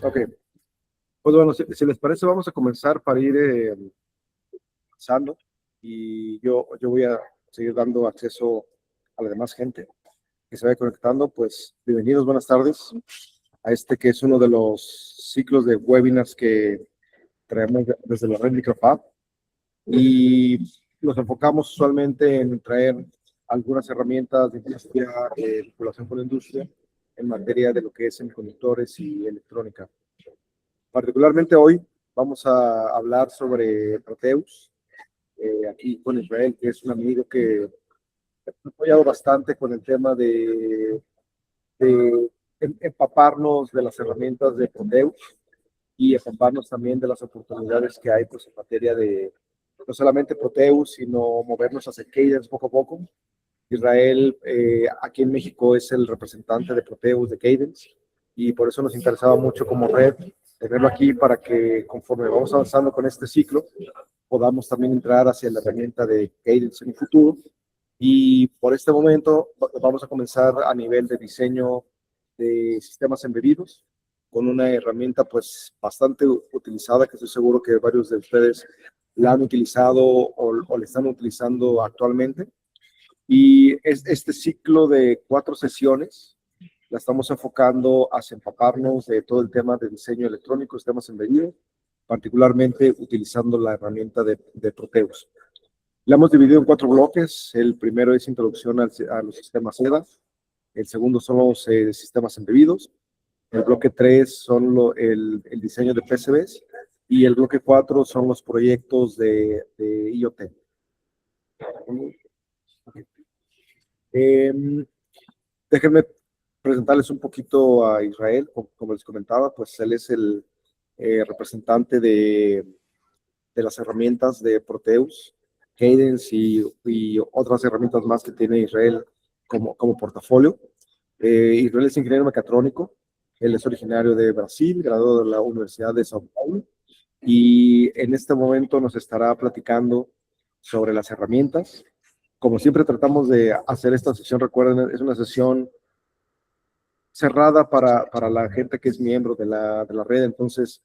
Ok, pues bueno, si les parece, vamos a comenzar para ir avanzando y yo voy a seguir dando acceso a la demás gente que se vaya conectando. Pues bienvenidos, buenas tardes a este que es uno de los ciclos de webinars que traemos desde la red Microfab y nos enfocamos usualmente en traer algunas herramientas de industria, vinculación con la industria en materia de lo que es semiconductores y electrónica. Particularmente hoy vamos a hablar sobre Proteus, aquí con Israel, que es un amigo que me ha apoyado bastante con el tema de empaparnos de las herramientas de Proteus y empaparnos también de las oportunidades que hay pues, en materia de no solamente Proteus, sino movernos hacia Cadence poco a poco. Israel, aquí en México, es el representante de Proteus, de Cadence, y por eso nos interesaba mucho como red tenerlo aquí para que conforme vamos avanzando con este ciclo, podamos también entrar hacia la herramienta de Cadence en el futuro. Y por este momento vamos a comenzar a nivel de diseño de sistemas embebidos, con una herramienta pues bastante utilizada, que estoy seguro que varios de ustedes la han utilizado o le están utilizando actualmente. Y este ciclo de 4 sesiones la estamos enfocando hacia empaparnos de todo el tema de diseño electrónico, sistemas embebidos, particularmente utilizando la herramienta de Proteus. La hemos dividido en 4 bloques. El primero es introducción a los sistemas SEDA. El segundo son los sistemas embebidos. El bloque 3 son el diseño de PCBs. Y el bloque 4 son los proyectos de IoT. Déjenme presentarles un poquito a Israel. Como les comentaba, pues él es el representante de las herramientas de Proteus, Cadence y otras herramientas más que tiene Israel como portafolio. Israel es ingeniero mecatrónico. Él es originario de Brasil, graduado de la Universidad de São Paulo, y en este momento nos estará platicando sobre las herramientas. Como siempre tratamos de hacer esta sesión, recuerden, es una sesión cerrada para la gente que es miembro de la red, entonces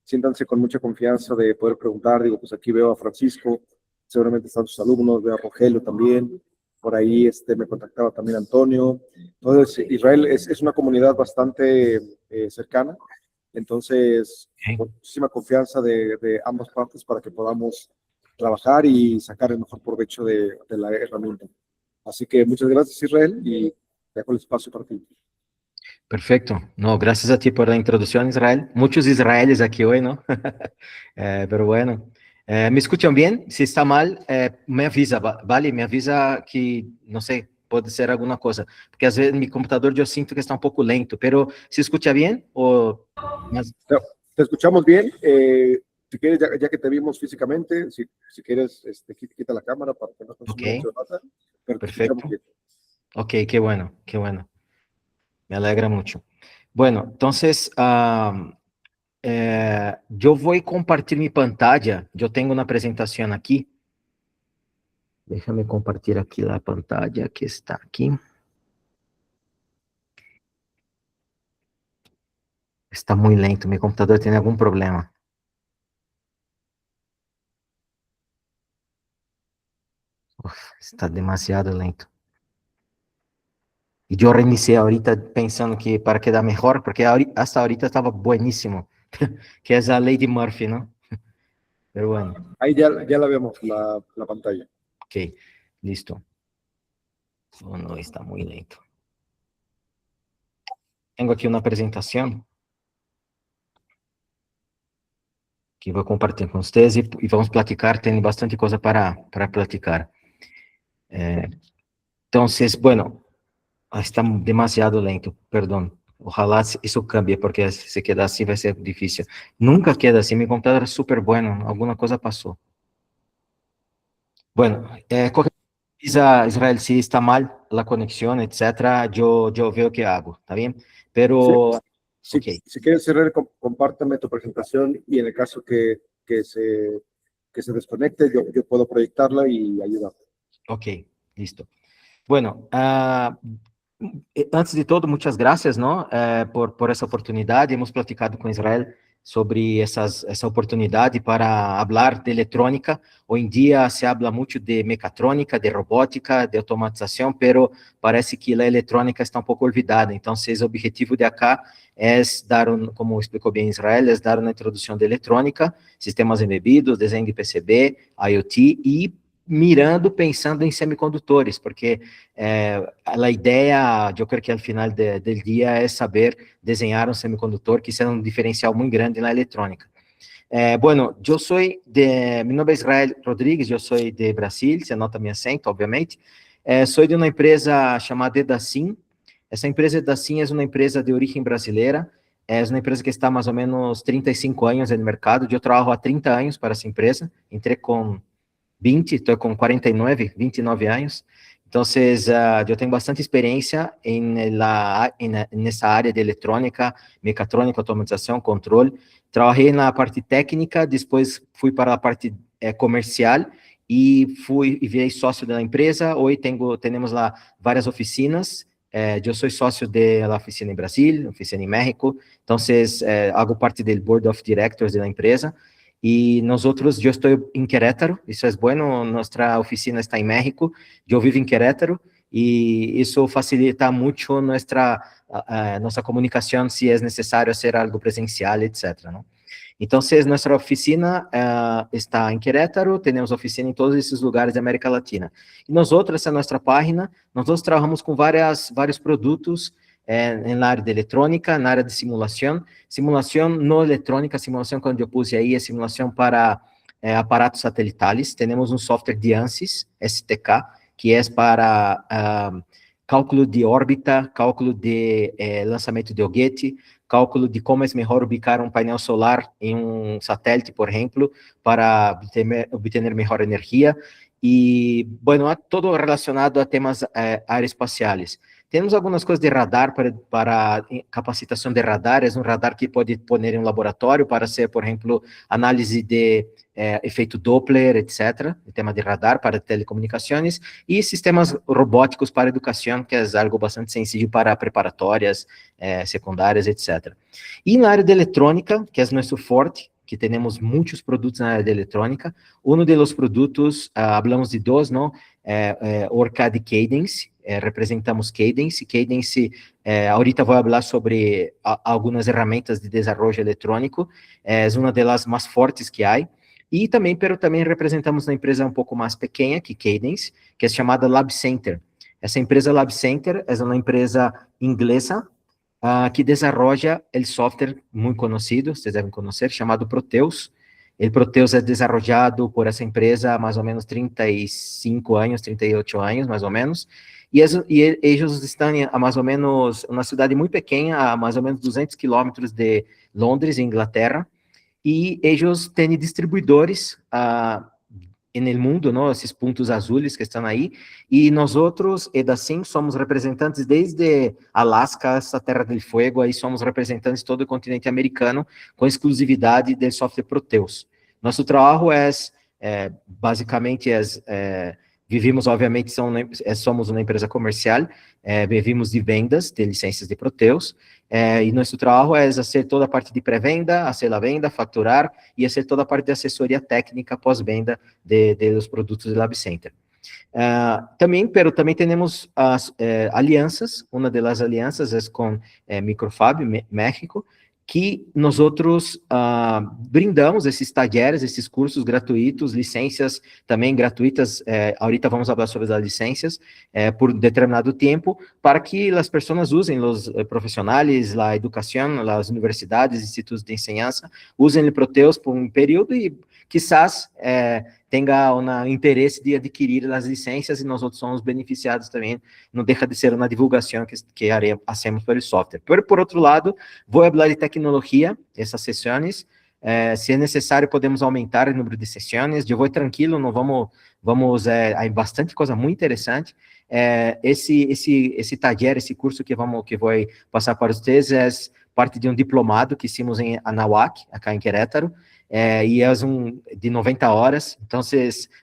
siéntanse con mucha confianza de poder preguntar. Digo, pues aquí veo a Francisco, seguramente están sus alumnos, veo a Rogelio también, por ahí me contactaba también Antonio. Entonces, Israel es una comunidad bastante cercana, entonces, con muchísima confianza de ambas partes para que podamos trabajar y sacar el mejor provecho de la herramienta. Así que muchas gracias, Israel, y dejo el espacio para ti. Perfecto. No, gracias a ti por la introducción, Israel. Muchos israelíes aquí hoy, ¿no? Pero bueno. ¿Me escuchan bien? Si está mal, me avisa, ¿vale? Me avisa que, no sé, puede ser alguna cosa. Porque às vezes mi computador yo siento que está un poco lento, pero ¿se escucha bien? O... Te escuchamos bien. Si quieres, ya que te vimos físicamente, si quieres, quita la cámara para que no consuma mucho data, pero perfecto. Bien. Ok, qué bueno, qué bueno. Me alegra mucho. Bueno, entonces, yo voy a compartir mi pantalla. Yo tengo una presentación aquí. Déjame compartir aquí la pantalla que está aquí. Está muy lento, mi computador tiene algún problema. Uf, está demasiado lento. Y yo reinicié ahorita pensando que para quedar mejor, porque hasta ahorita estaba buenísimo, que es la Lady Murphy, ¿no? Pero bueno. Ahí ya la vemos, la pantalla. Ok, listo. Oh, no, está muy lento. Tengo aquí una presentación que vou compartilhar com vocês e vamos platicar, tem bastante coisa para platicar. Então, bueno, está demasiado lento, perdão. Ojalá isso cambie, porque se quedar assim vai ser difícil. Nunca queda assim, meu computador é super bueno, alguma coisa passou. Bueno, qualquer coisa, Israel, se está mal a conexão, etc., eu vejo o que hago, ¿está bien? Pero... Sí. Okay. Si quieres cerrar, compárteme tu presentación y en el caso que se desconecte, yo puedo proyectarla y ayudar. Ok, listo. Bueno, Antes de todo, muitas graças, não, por essa oportunidade. Hemos platicado com Israel sobre essa oportunidade para falar de eletrônica. Hoje em dia se habla muito de mecatrônica, de robótica, de automatização, pero parece que a eletrônica está um pouco olvidada. Então, o objetivo de acá é dar, como explicou bem Israel, é dar uma introdução de eletrônica, sistemas embebidos, desenho de PCB, IoT e mirando, pensando em semicondutores, porque a ideia, eu creio que ao final do dia é saber desenhar um semicondutor que seja um diferencial muito grande na eletrônica. Bueno, meu nome é Israel Rodrigues, eu sou de Brasil, se nota meu acento, obviamente. Sou de uma empresa chamada Edacin. Essa empresa Edacin é uma empresa de origem brasileira, é uma empresa que está mais ou menos 35 anos no mercado. Eu trabalho há 30 anos para essa empresa, entrei com 20, estou com 49, 29 anos. Então, eu tenho bastante experiência nessa área de eletrônica, mecatrônica, automatização, controle. Trabalhei na parte técnica, depois fui para a parte comercial e virei sócio da empresa. Hoje temos lá várias oficinas. Eu sou sócio da oficina em Brasil, oficina em México. Então, hago parte do board of directors da empresa. E nós outros, eu estou em Querétaro, isso é bueno, nossa oficina está em México, eu vivo em Querétaro, e isso facilita muito nossa comunicação, se é necessário fazer algo presencial, etc. Não? Então, nossa oficina está em Querétaro, temos oficina em todos esses lugares da América Latina. E nós outros, essa é a nossa página, nós trabalhamos com vários produtos, na área de eletrônica, na área de simulação não eletrônica, simulação, quando eu pus aí, é simulação para aparatos satelitais. Temos um software de ANSYS, STK, que é para cálculo de órbita, cálculo de lançamento de foguete, cálculo de como é melhor ubicar um painel solar em um satélite, por exemplo, para obter melhor energia. E, bueno, todo relacionado a temas aeroespaciais. Temos algumas coisas de radar para capacitação de radar, é um radar que pode pôr em um laboratório para ser, por exemplo, análise de efeito Doppler, etc., o tema de radar para telecomunicações, e sistemas robóticos para educação, que é algo bastante sensível para preparatórias, secundárias, etc. E na área de eletrônica, que é nosso forte, que temos muitos produtos na área de eletrônica, um dos produtos, hablamos de dois, não? Orcad e Cadence, representamos Cadence. Cadence, ahorita vou falar sobre algumas ferramentas de desenvolvimento eletrônico, é uma das mais fortes que há, e também representamos uma empresa um pouco mais pequena que Cadence, que é chamada Lab Center. Essa empresa Lab Center é uma empresa inglesa, que desenvolve o software muito conhecido, vocês devem conhecer, chamado Proteus. O Proteus é desenvolvido por essa empresa há mais ou menos 35 anos, 38 anos, mais ou menos, e eles estão a mais ou menos, uma cidade muito pequena, a mais ou menos 200 quilômetros de Londres, Inglaterra, e eles têm distribuidores no mundo, não? Esses pontos azuis que estão aí, e nós outros, Edacin, somos representantes desde Alasca, essa Terra del Fuego, aí somos representantes de todo o continente americano, com exclusividade do software Proteus. Nosso trabalho basicamente, vivimos, obviamente, somos uma empresa comercial, vivimos de vendas de licenças de Proteus, e nosso trabalho é fazer toda a parte de pré-venda, fazer a venda, facturar, e fazer toda a parte de assessoria técnica pós-venda dos produtos do Lab Center. Também temos as alianças, uma das alianças é com Microfab, México, que nós outros brindamos esses talleres, esses cursos gratuitos, licenças também gratuitas, ahorita vamos falar sobre as licenças, por determinado tempo, para que as pessoas usem, os profissionais, a educação, as universidades, institutos de enseñança, usem o Proteus por um período e, quizás, tenha um interesse de adquirir as licenças, e nós outros somos beneficiados também, não deixa de ser uma divulgação que hacemos pelo software. Por outro lado, vou falar de tecnologia, essas sessões, se é necessário, podemos aumentar o número de sessões, eu vou tranquilo, não vamos há bastante coisa muito interessante. Esse taller, esse curso que vou passar para vocês, é parte de um diplomado que hicimos na UAC, acá em Querétaro, e é de 90 horas, então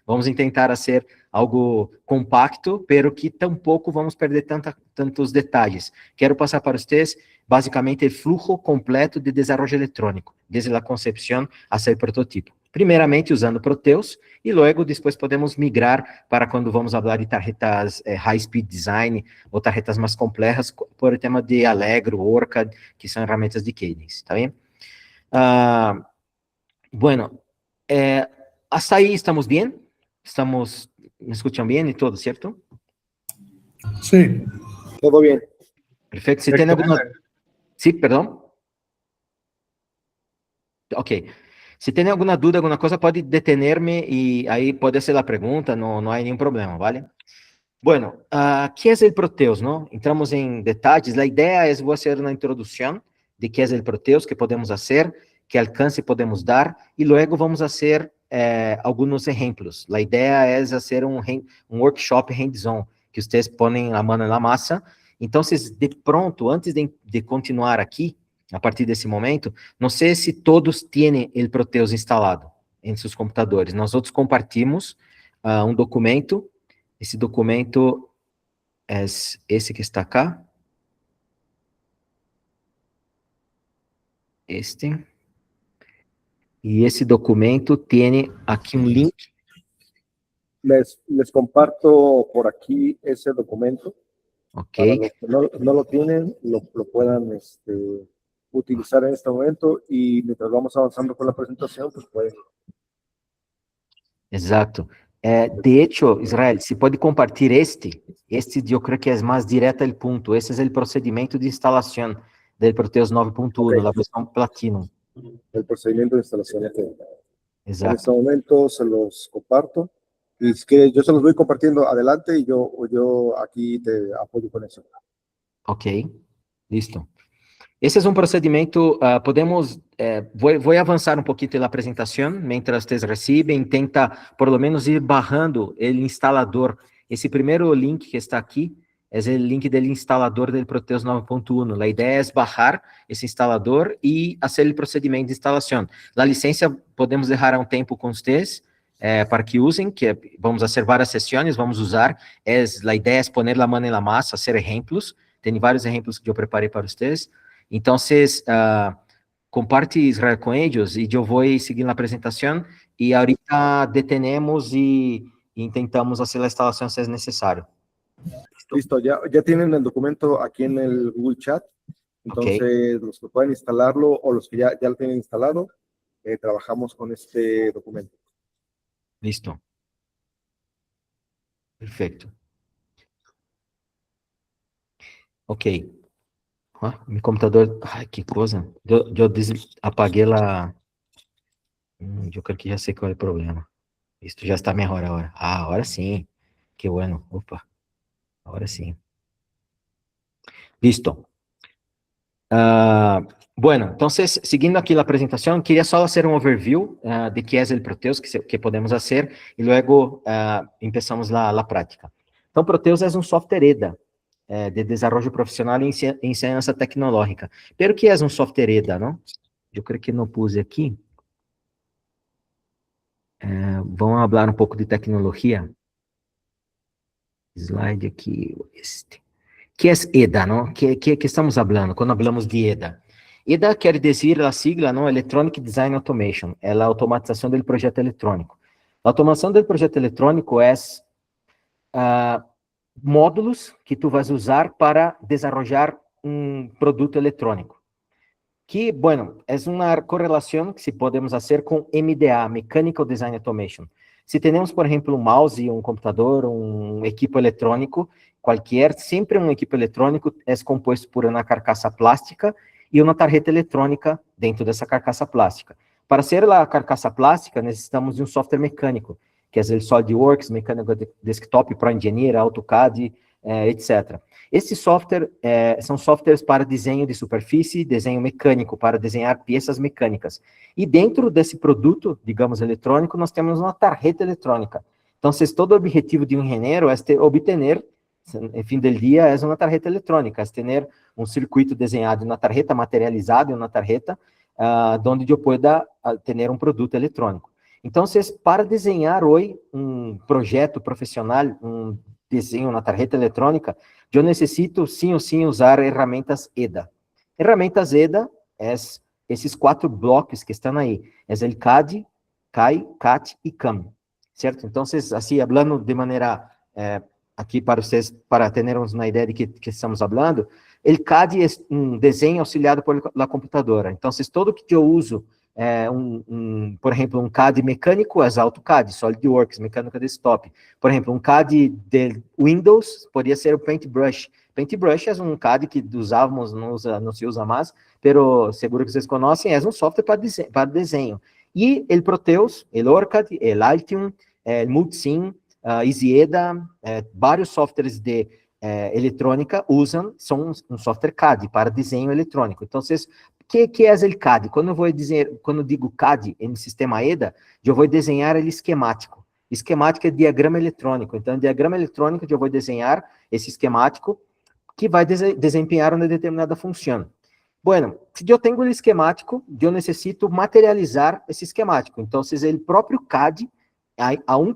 vamos tentar fazer algo compacto, pero que tampouco vamos perder tantos detalhes. Quero passar para vocês, basicamente, o fluxo completo de desenvolvimento eletrônico, desde a concepção até o prototipo. Primeiramente, usando Proteus, e logo, depois, podemos migrar para quando vamos falar de tarjetas high-speed design, ou tarjetas mais complexas, por o tema de Allegro, Orcad, que são ferramentas de Cadence, tá bem? Bueno, hasta aí estamos bem? Me escutam bem e todo, certo? Sí. Todo bien. Perfeito. Se tem alguma... Sim, perdão? Ok. Se tem alguma dúvida, alguma coisa, pode detener-me e aí pode ser a pergunta, não há nenhum problema, vale? Bueno, ¿qué es el Proteus, no? Entramos en detalles. La idea es, voy a hacer una introducción de qué es el Proteus, qué podemos hacer, qué alcance podemos dar, y luego vamos a hacer algunos ejemplos. La idea es hacer un workshop hands-on, que ustedes ponen la mano en la masa. Entonces, de pronto, antes de continuar aqui, a partir desse momento, não sei se todos têm o Proteus instalado em seus computadores. Nós outros compartimos um documento. Esse documento é esse que está cá. Este. E esse documento tem aqui um link. Les comparto por aquí ese documento. Ok. Para los que no lo tienen, lo puedan utilizar en este momento y mientras vamos avanzando con la presentación, pues pueden. Exato. De hecho, Israel, se pode compartilhar este eu creio que é mais direto ao ponto. Esse é o procedimento de instalação do Proteus 9.1, a versão Platinum. El procedimiento de instalación. Exato. En este momento se los comparto y es que yo se los voy compartiendo adelante y yo aquí te apoyo con eso. Ok, listo. Esse é um procedimento, vou avançar um pouquinho na apresentação, mientras vocês recebem, tenta, por lo menos, ir barrando o instalador. Esse primeiro link que está aqui, é o link do instalador do Proteus 9.1. A ideia é barrar esse instalador e fazer o procedimento de instalação. A licença podemos deixar um tempo com vocês, para que usem, que vamos fazer várias sessões, vamos usar, a ideia é poner a mão na massa, fazer exemplos, tem vários exemplos que eu preparei para vocês. Então, vocês compartilhem Israel com eles e eu vou seguir na apresentação e ahorita detenemos e tentamos fazer a instalação se é necessário. Listo, ya tienen el documento aquí en el Google Chat, entonces okay. Los que pueden instalarlo o los que ya lo tienen instalado, trabajamos con este documento. Listo. Perfeito. Ok. Meu computador, ai, que coisa. Eu apaguei eu creio que já sei qual é o problema. Isto já está melhor agora. Agora sim. Que bueno. Opa. Agora sim. Listo. Bueno, então, seguindo aqui a apresentação, queria só fazer um overview de que é o Proteus, que podemos fazer, e logo começamos a prática. Então, Proteus é um software EDA, de desenvolvimento profissional e ensinança tecnológica. Pero que é um software EDA, não? Eu creio que não pus aqui. Vamos falar um pouco de tecnologia. Slide aqui, este. Que é EDA, não? Que estamos falando quando falamos de EDA? EDA quer dizer a sigla, não? Electronic Design Automation. É a automatização do projeto eletrônico. A automação do projeto eletrônico é módulos que tu vas usar para desenvolver um produto eletrônico. Que, bueno, é uma correlação que se podemos fazer com MDA, Mechanical Design Automation. Se temos, por exemplo, um mouse, um computador, um equipo eletrônico, sempre um equipo eletrônico é composto por uma carcaça plástica e uma tarjeta eletrônica dentro dessa carcaça plástica. Para ser a carcaça plástica, necessitamos de um software mecânico, que é o SolidWorks, Mechanical Desktop, ProEngineer, AutoCAD, etc. Esses softwares são softwares para desenho de superfície, desenho mecânico, para desenhar peças mecânicas. E dentro desse produto, digamos, eletrônico, nós temos uma tarjeta eletrônica. Então, todo o objetivo de um engenheiro é obter, no fim do dia, é uma tarjeta eletrônica, é ter um circuito desenhado na tarjeta, materializado em uma tarjeta, donde eu pueda ter um produto eletrônico. Então, para desenhar hoje um projeto profissional, um desenho na tarjeta eletrônica, eu necessito, sim ou sim, usar ferramentas EDA. Ferramentas EDA é esses 4 blocos que estão aí. É o CAD, CAI, CAT e CAM, certo? Então, assim, falando de maneira, aqui para vocês, para termos uma ideia de que estamos falando, o CAD é um desenho auxiliado por la computadora. Então, todo que eu uso, por exemplo, um CAD mecânico é AutoCAD, SolidWorks, mecânica desktop. Por exemplo, um CAD de Windows poderia ser o Paintbrush. Paintbrush é um CAD que usávamos, não se usa mais, pero seguro que vocês conhecem, é um software para desenho. E o Proteus, o OrCAD, o Altium, o Multisim, EasyEDA, vários softwares de eletrônica são um software CAD para desenho eletrônico. Então, que é o CAD? Quando eu digo CAD em sistema EDA, eu vou desenhar ele esquemático. Esquemático é diagrama eletrônico. Então, diagrama eletrônico, eu vou desenhar esse esquemático que vai desempenhar uma determinada função. Bueno, se eu tenho o esquemático, eu necessito materializar esse esquemático. Então, o próprio CAD,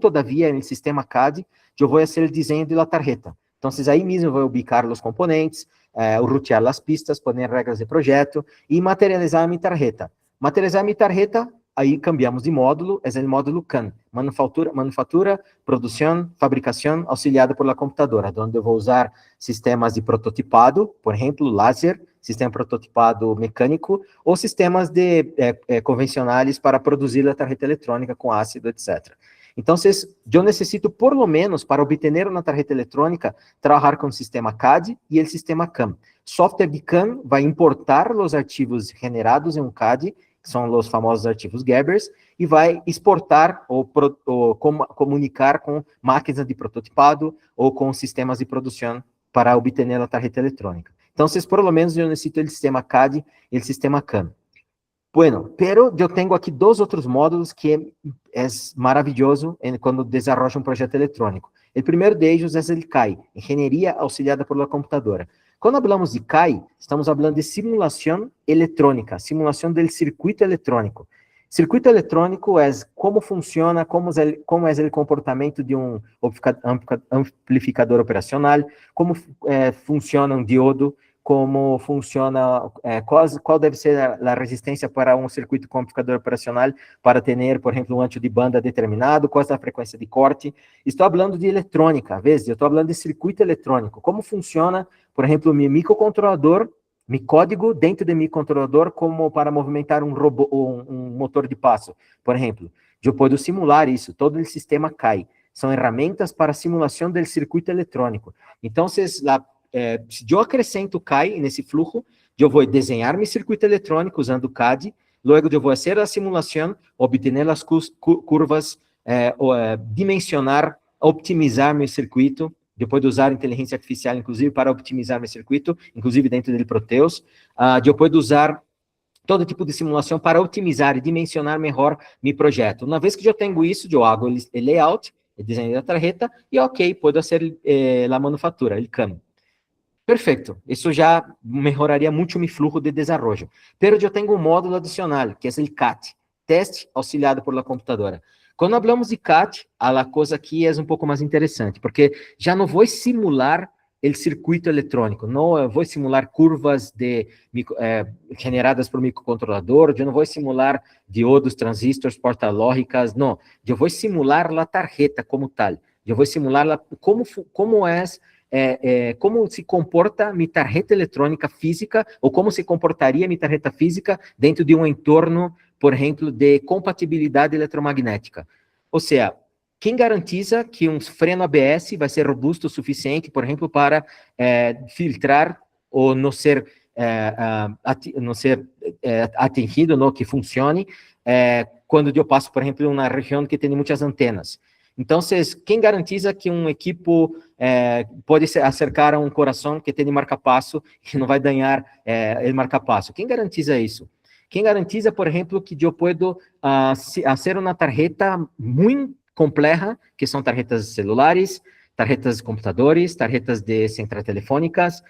todavia, no sistema CAD, eu vou fazer o desenho da tarjeta. Então, aí mesmo eu vou ubicar os componentes, rutear as pistas, pôr regras de projeto e materializar a minha tarjeta. Materializar a minha tarjeta, aí cambiamos de módulo, é o módulo CAM, manufatura, produção, fabricação, auxiliada por la computadora, onde eu vou usar sistemas de prototipado, por exemplo, laser, sistema prototipado mecânico, ou sistemas convencionais para produzir a tarjeta eletrônica com ácido, etc. Então, eu necessito, por lo menos, para obter uma tarjeta eletrônica, trabalhar com o sistema CAD e o sistema CAM. Software de CAM vai importar os arquivos generados em um CAD, que são os famosos arquivos Gebbers, e vai exportar ou comunicar com máquinas de prototipado ou com sistemas de produção para obter a tarjeta eletrônica. Então, por lo menos, eu necessito o sistema CAD e o sistema CAM. Bueno, pero eu tenho aqui 2 outros módulos que é maravilhoso quando desenvolve um projeto eletrônico. O primeiro deles é o CAI, Engenharia Auxiliada por la Computadora. Quando falamos de CAI, estamos falando de simulação eletrônica, simulação do circuito eletrônico. Circuito eletrônico é como funciona, como é o comportamento de um amplificador operacional, como funciona um diodo, como funciona, qual deve ser a resistência para um circuito com amplificador operacional para ter, por exemplo, um ancho de banda determinado, qual é a frequência de corte. Estou falando de eletrônica, às vezes, eu estou falando de circuito eletrônico, como funciona, por exemplo, meu microcontrolador, meu código dentro do microcontrolador, como para movimentar um robô, um motor de passo, por exemplo. Eu posso simular isso, todo o sistema CAI. São ferramentas para simulação do circuito eletrônico. Então, se eu acrescento CAI nesse fluxo, eu vou desenhar meu circuito eletrônico usando o CAD, logo eu vou fazer a simulação, obter as curvas, dimensionar, optimizar meu circuito, depois de usar inteligência artificial, inclusive, para optimizar meu circuito, inclusive dentro do Proteus, depois de usar todo tipo de simulação para otimizar e dimensionar melhor meu projeto. Uma vez que eu tenho isso, eu hago o layout, o desenho da tarjeta, e ok, posso fazer a manufatura, o CAM. Perfeito, isso já melhoraria muito o meu fluxo de desenvolvimento. Pero eu tenho um módulo adicional, que é o CAT, Teste Auxiliado por la Computadora. Quando falamos de CAT, a coisa aqui é um pouco mais interessante, porque já não vou simular o circuito eletrônico, não vou simular curvas generadas por microcontrolador, eu não vou simular diodos, transistores, portas lógicas, não. Eu vou simular a tarjeta como tal. Eu vou simular como se comporta minha tarjeta eletrônica física, ou como se comportaria minha tarjeta física dentro de um entorno, por exemplo, de compatibilidade eletromagnética. Ou seja, quem garantiza que um freno ABS vai ser robusto o suficiente, por exemplo, para filtrar ou não ser atingido, não, que funcione, quando eu passo, por exemplo, em uma região que tem muitas antenas. Então, quem garantiza que um equipo pode se acercar a um coração que tem marca-passo e não vai danhar o marca-passo? Quem garantiza isso? Quem garantiza, por exemplo, que eu posso fazer uma tarjeta muito complexa, que são tarjetas celulares, tarjetas de computadores, tarjetas de centrais telefônicas,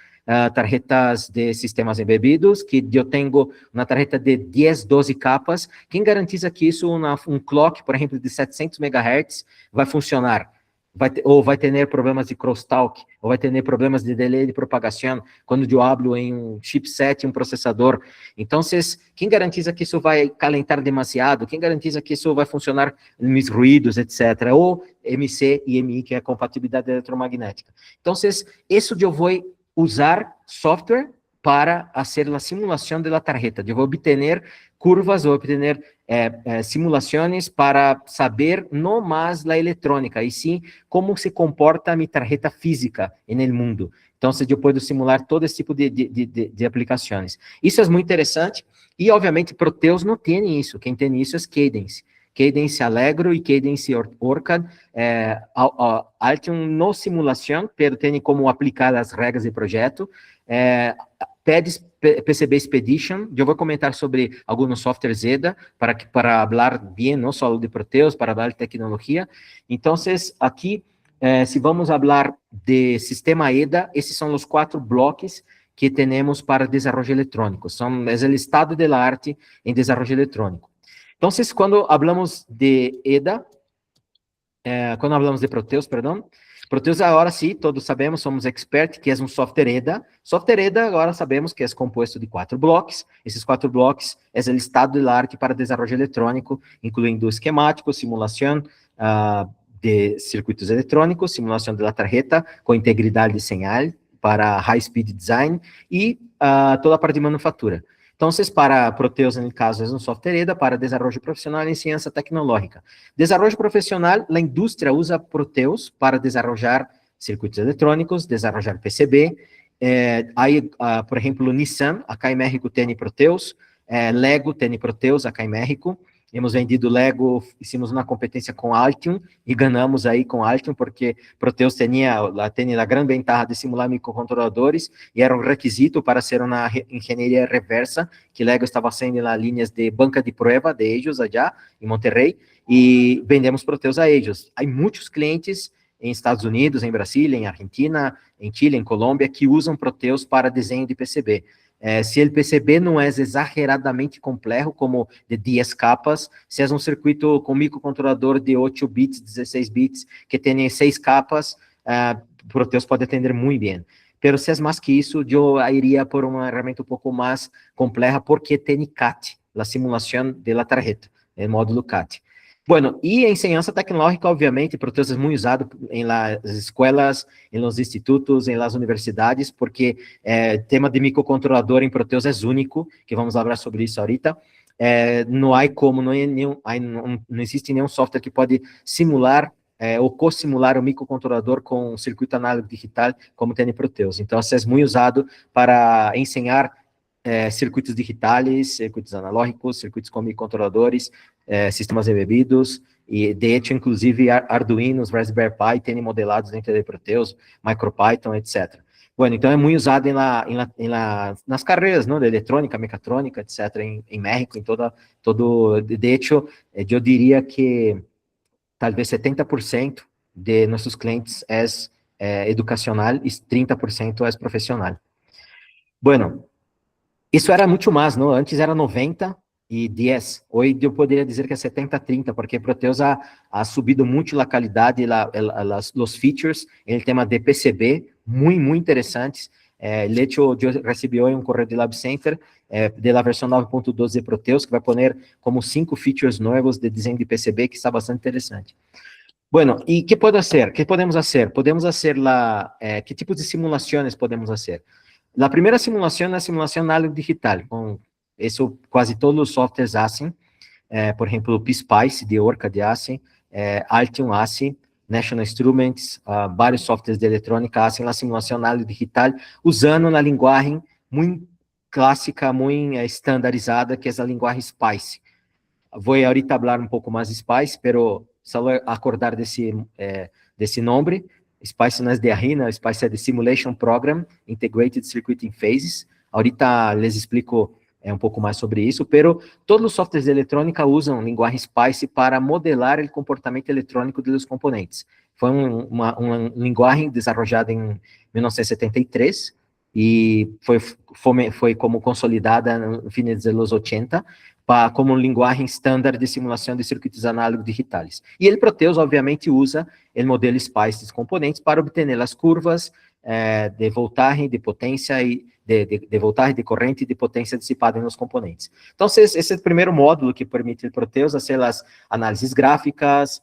tarjetas de sistemas embebidos, que eu tenho uma tarjeta de 10, 12 capas. Quem garantiza que isso, um clock, por exemplo, de 700 MHz, vai funcionar? Ou vai ter problemas de crosstalk, ou vai ter problemas de delay de propagação, quando eu hablo em um chipset, um processador. Então, quem garantiza que isso vai calentar demasiado? Quem garantiza que isso vai funcionar nos ruídos, etc. Ou MC e MI, que é a compatibilidade eletromagnética. Então, isso eu vou usar software para fazer a simulação da tarjeta. Eu vou obter curvas, vou obter simulações para saber não mais a eletrônica, e sim como se comporta a minha tarjeta física no mundo. Então, eu posso simular todo esse tipo de aplicações. Isso é muito interessante, e obviamente Proteus não tem isso. Quem tem isso é Cadence. Cadence Allegro e Cadence Orcad, Altium no simulação, mas tem como aplicar as regras de projeto. PCB Expedition, eu vou comentar sobre alguns softwares EDA, para falar bem, não só de Proteus, para falar de tecnologia. Então, aqui, se vamos falar de sistema EDA, esses são os 4 blocos que temos para desenvolvimento eletrônico. É o estado da arte em desenvolvimento eletrônico. Então, quando falamos de EDA, quando falamos de Proteus, perdão, Proteus agora sim, todos sabemos, somos expert, que é um software EDA. Software EDA agora sabemos que é composto de 4 blocos. Esses 4 blocos é o estado da arte para desenvolvimento eletrônico, incluindo esquemático, simulação de circuitos eletrônicos, simulação da tarjeta com integridade de señal para high-speed design e toda a parte de manufatura. Então, para Proteus, no caso, é um software EDA para desenvolvimento profissional em ciência tecnológica. Desenvolvimento profissional, a indústria usa Proteus para desenvolver circuitos eletrônicos, desenvolver PCB. Aí, por exemplo, Nissan, acá em México, tem Proteus. Lego tem Proteus, acá em México. Hemos vendido Lego, hicimos uma competência com Altium e ganhamos aí com Altium, porque Proteus tinha a grande ventaja de simular microcontroladores e era um requisito para ser uma engenharia reversa, que Lego estava sendo nas linhas de banca de prova de ellos, allá em Monterrey, e vendemos Proteus a ellos. Há muitos clientes em Estados Unidos, em Brasília, em Argentina, em Chile, em Colômbia, que usam Proteus para desenho de PCB. Se o PCB não é exageradamente complexo, como de 10 capas, se é um circuito com microcontrolador de 8 bits, 16 bits, que tem 6 capas, Proteus pode atender muito bem. Mas se é mais que isso, eu iria por uma ferramenta um pouco mais complexa, porque tem CAT, a simulação da tarjeta, o módulo CAT. Bueno, e a enseñanza tecnológica, obviamente, Proteus é muito usado em las escolas, em los institutos, em las universidades, porque tema de microcontrolador em Proteus é único, que vamos falar sobre isso ahorita. Não há como, não existe nenhum software que pode simular ou co-simular o microcontrolador com um circuito análogo digital, como tem em Proteus. Então, isso é muito usado para ensinar circuitos digitais, circuitos analógicos, circuitos com microcontroladores, sistemas embebidos, e de hecho, inclusive, Arduinos, Raspberry Pi, tem modelados dentro de Proteus, MicroPython, etc. Bueno, então é muito usado nas carreiras, não, de eletrônica, mecatrônica, etc., em México, em todo, de hecho, eu diria que talvez 70% de nossos clientes é educacional e 30% é profissional. Bueno, isso era muito mais, não? Antes era 90 e 10. Hoje eu poderia dizer que é 70-30, porque Proteus ha subido muito a qualidade, os features, em tema de PCB, muito interessantes. De hecho, eu recebi hoje um correio de Lab Center, da versão 9.12 de Proteus, que vai pôr como 5 features novos de desenho de PCB, que está bastante interessante. Bueno, e que pode ser? Que podemos fazer? Podemos fazer que tipo de simulações podemos fazer? A primeira simulação é a simulação análoga digital, com isso quase todos os softwares hacen, por exemplo, o PSPICE de Orcad hacen, Altium hacen, National Instruments, vários softwares de eletrônica hacen a simulação análoga digital, usando uma linguagem muito clássica, muito estandarizada, que é a linguagem SPICE. Vou ahorita falar um pouco mais de SPICE, pero só acordar desse nome. SPICE não é de Arena, SPICE é de Simulation Program, Integrated Circuiting Phases. Ahorita les explico um pouco mais sobre isso, pero todos os softwares de eletrônica usam linguagem SPICE para modelar o comportamento eletrônico dos componentes. Foi uma linguagem desenvolvida em 1973 e foi como consolidada no fim dos anos 80 como linguagem estándar de simulação de circuitos análogos digitais. E o Proteus, obviamente, usa o modelo SPICE dos componentes para obter as curvas de voltagem, de potência e de voltagem, de corrente e de potência dissipada nos componentes. Então, esse é o primeiro módulo que permite o Proteus fazer as análises gráficas,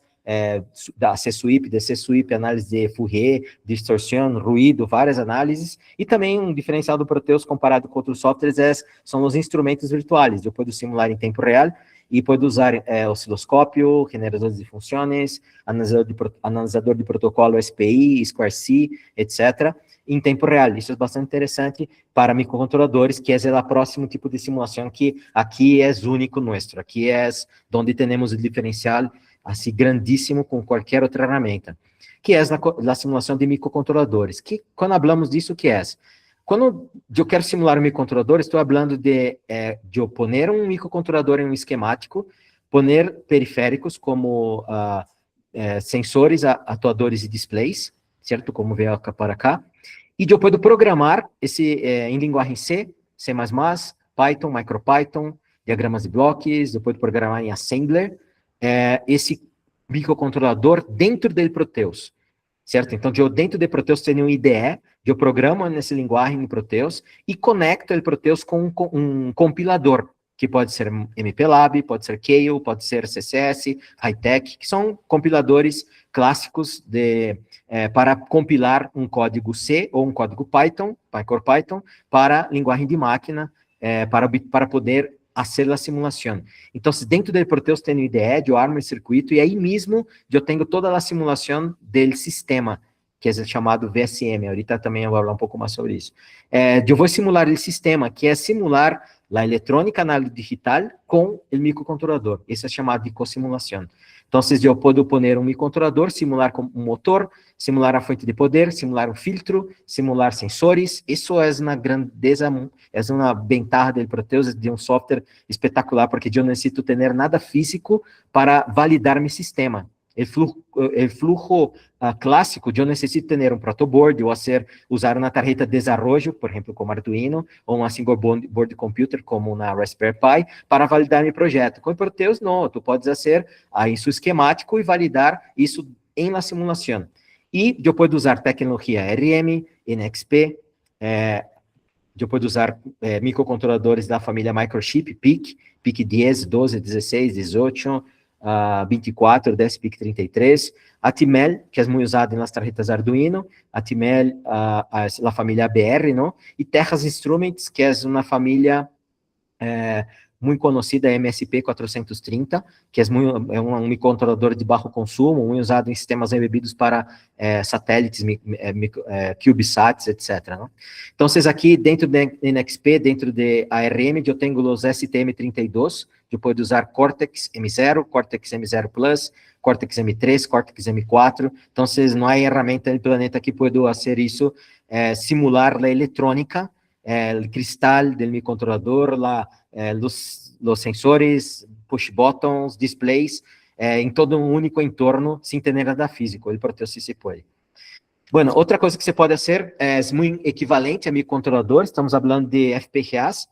da C-sweep, DC sweep, análise de Fourier, distorção, ruído, várias análises, e também um diferencial do Proteus comparado com outros softwares são os instrumentos virtuais. Eu posso simular em tempo real e posso usar osciloscópio, generadores de funções, analisador de protocolo SPI, SQuARC, etc., em tempo real. Isso é bastante interessante para microcontroladores, que é o próximo tipo de simulação que aqui é único nosso, aqui é onde temos o diferencial assim, grandíssimo com qualquer outra ferramenta, que é a simulação de microcontroladores, que, quando falamos disso, que é? Quando eu quero simular um microcontrolador, estou falando de eu poner um microcontrolador em um esquemático, poner periféricos como sensores, atuadores e displays, certo? Como vê para cá, e eu posso programar em linguagem C, C++, Python, MicroPython, diagramas de blocos, eu posso programar em Assembler, esse microcontrolador dentro do Proteus, certo? Então, eu dentro do Proteus tenho um IDE, eu programo nessa linguagem em Proteus e conecto o Proteus com um compilador, que pode ser MPLAB, pode ser Keil, pode ser CSS, Hightech, que são compiladores clássicos para compilar um código C ou um código Python, MicroPython, para linguagem de máquina, para poder fazer a simulação. Então, dentro do Proteus tem o IDE, eu armo o circuito, e aí mesmo eu tenho toda a simulação do sistema, que é chamado VSM. Ahorita também eu vou falar um pouco mais sobre isso. Eu vou simular o sistema, que é simular a eletrônica análoga digital com o microcontrolador. Isso é chamado de cosimulação. Então, eu posso poner um microcontrolador, simular com um motor, simular a fonte de poder, simular um filtro, simular sensores. Isso é uma grandeza, é uma ventaja do Proteus, de um software espetacular, porque eu não necessito ter nada físico para validar meu sistema. O flujo clássico, eu necessito ter um protoboard, ou usar uma tarjeta de desenvolvimento, por exemplo, como Arduino, ou uma single board computer, como na Raspberry Pi, para validar meu projeto. Com o Proteus, não, tu podes fazer isso esquemático e validar isso em la simulação. E eu posso usar tecnologia RM, NXP, eu posso usar microcontroladores da família Microchip, PIC 10, 12, 16, 18, 24, 10, PIC 33, Atmel, que é muito usado nas tarjetas Arduino, Atmel, a família ABR, não? E Texas Instruments, que é uma família muito conhecida, MSP 430, que é um microcontrolador de baixo consumo, muito usado em sistemas embebidos para satélites, CubeSats, etc. Não? Então, vocês aqui, dentro da NXP, dentro de ARM, eu tenho os STM32, eu posso usar Cortex M0, Cortex M0 Plus, Cortex M3, Cortex M4, então, vocês não há ferramenta no planeta que pode fazer isso, simular a eletrônica, o cristal do microcontrolador, os sensores, push buttons, displays, em todo um único entorno, sem ter nada físico. O Proteus se pode. Bueno, outra coisa que você pode fazer é muito equivalente a microcontrolador, estamos falando de FPGAs.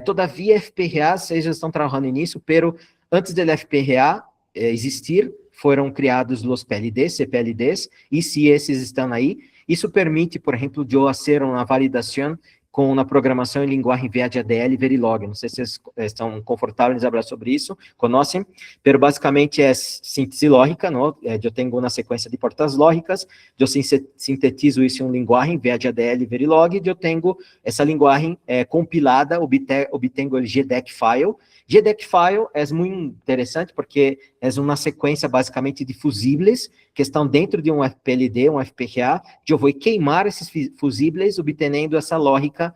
Todavia, FPGAs, eles já estão trabalhando nisso, pero antes do FPGA existir, foram criados os PLDs, CPLDs, e se esses estão aí, isso permite, por exemplo, de eu fazer uma validação com uma programação em linguagem VHDL e Verilog. Não sei se vocês estão confortáveis em falar sobre isso, conhecem, mas basicamente é síntese lógica, não? Eu tenho uma sequência de portas lógicas, eu sintetizo isso em linguagem VHDL e Verilog, e eu tenho essa linguagem compilada, obtenho o GDEC file. GDEC file é muito interessante porque é uma sequência basicamente de fusíveis que estão dentro de um FPLD, um FPGA, eu vou queimar esses fusíveis, obtendo essa lógica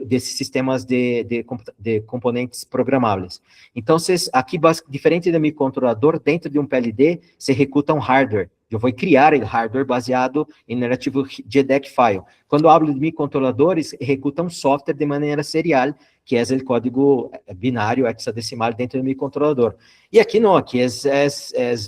desses sistemas de componentes programáveis. Então, aqui, diferente do microcontrolador, dentro de um PLD, se executa um hardware. Eu vou criar o hardware baseado em arquivo JEDEC file. Quando eu hablo de microcontroladores, executa um software de maneira serial, que é o código binário hexadecimal dentro do microcontrolador. E aqui não, aqui é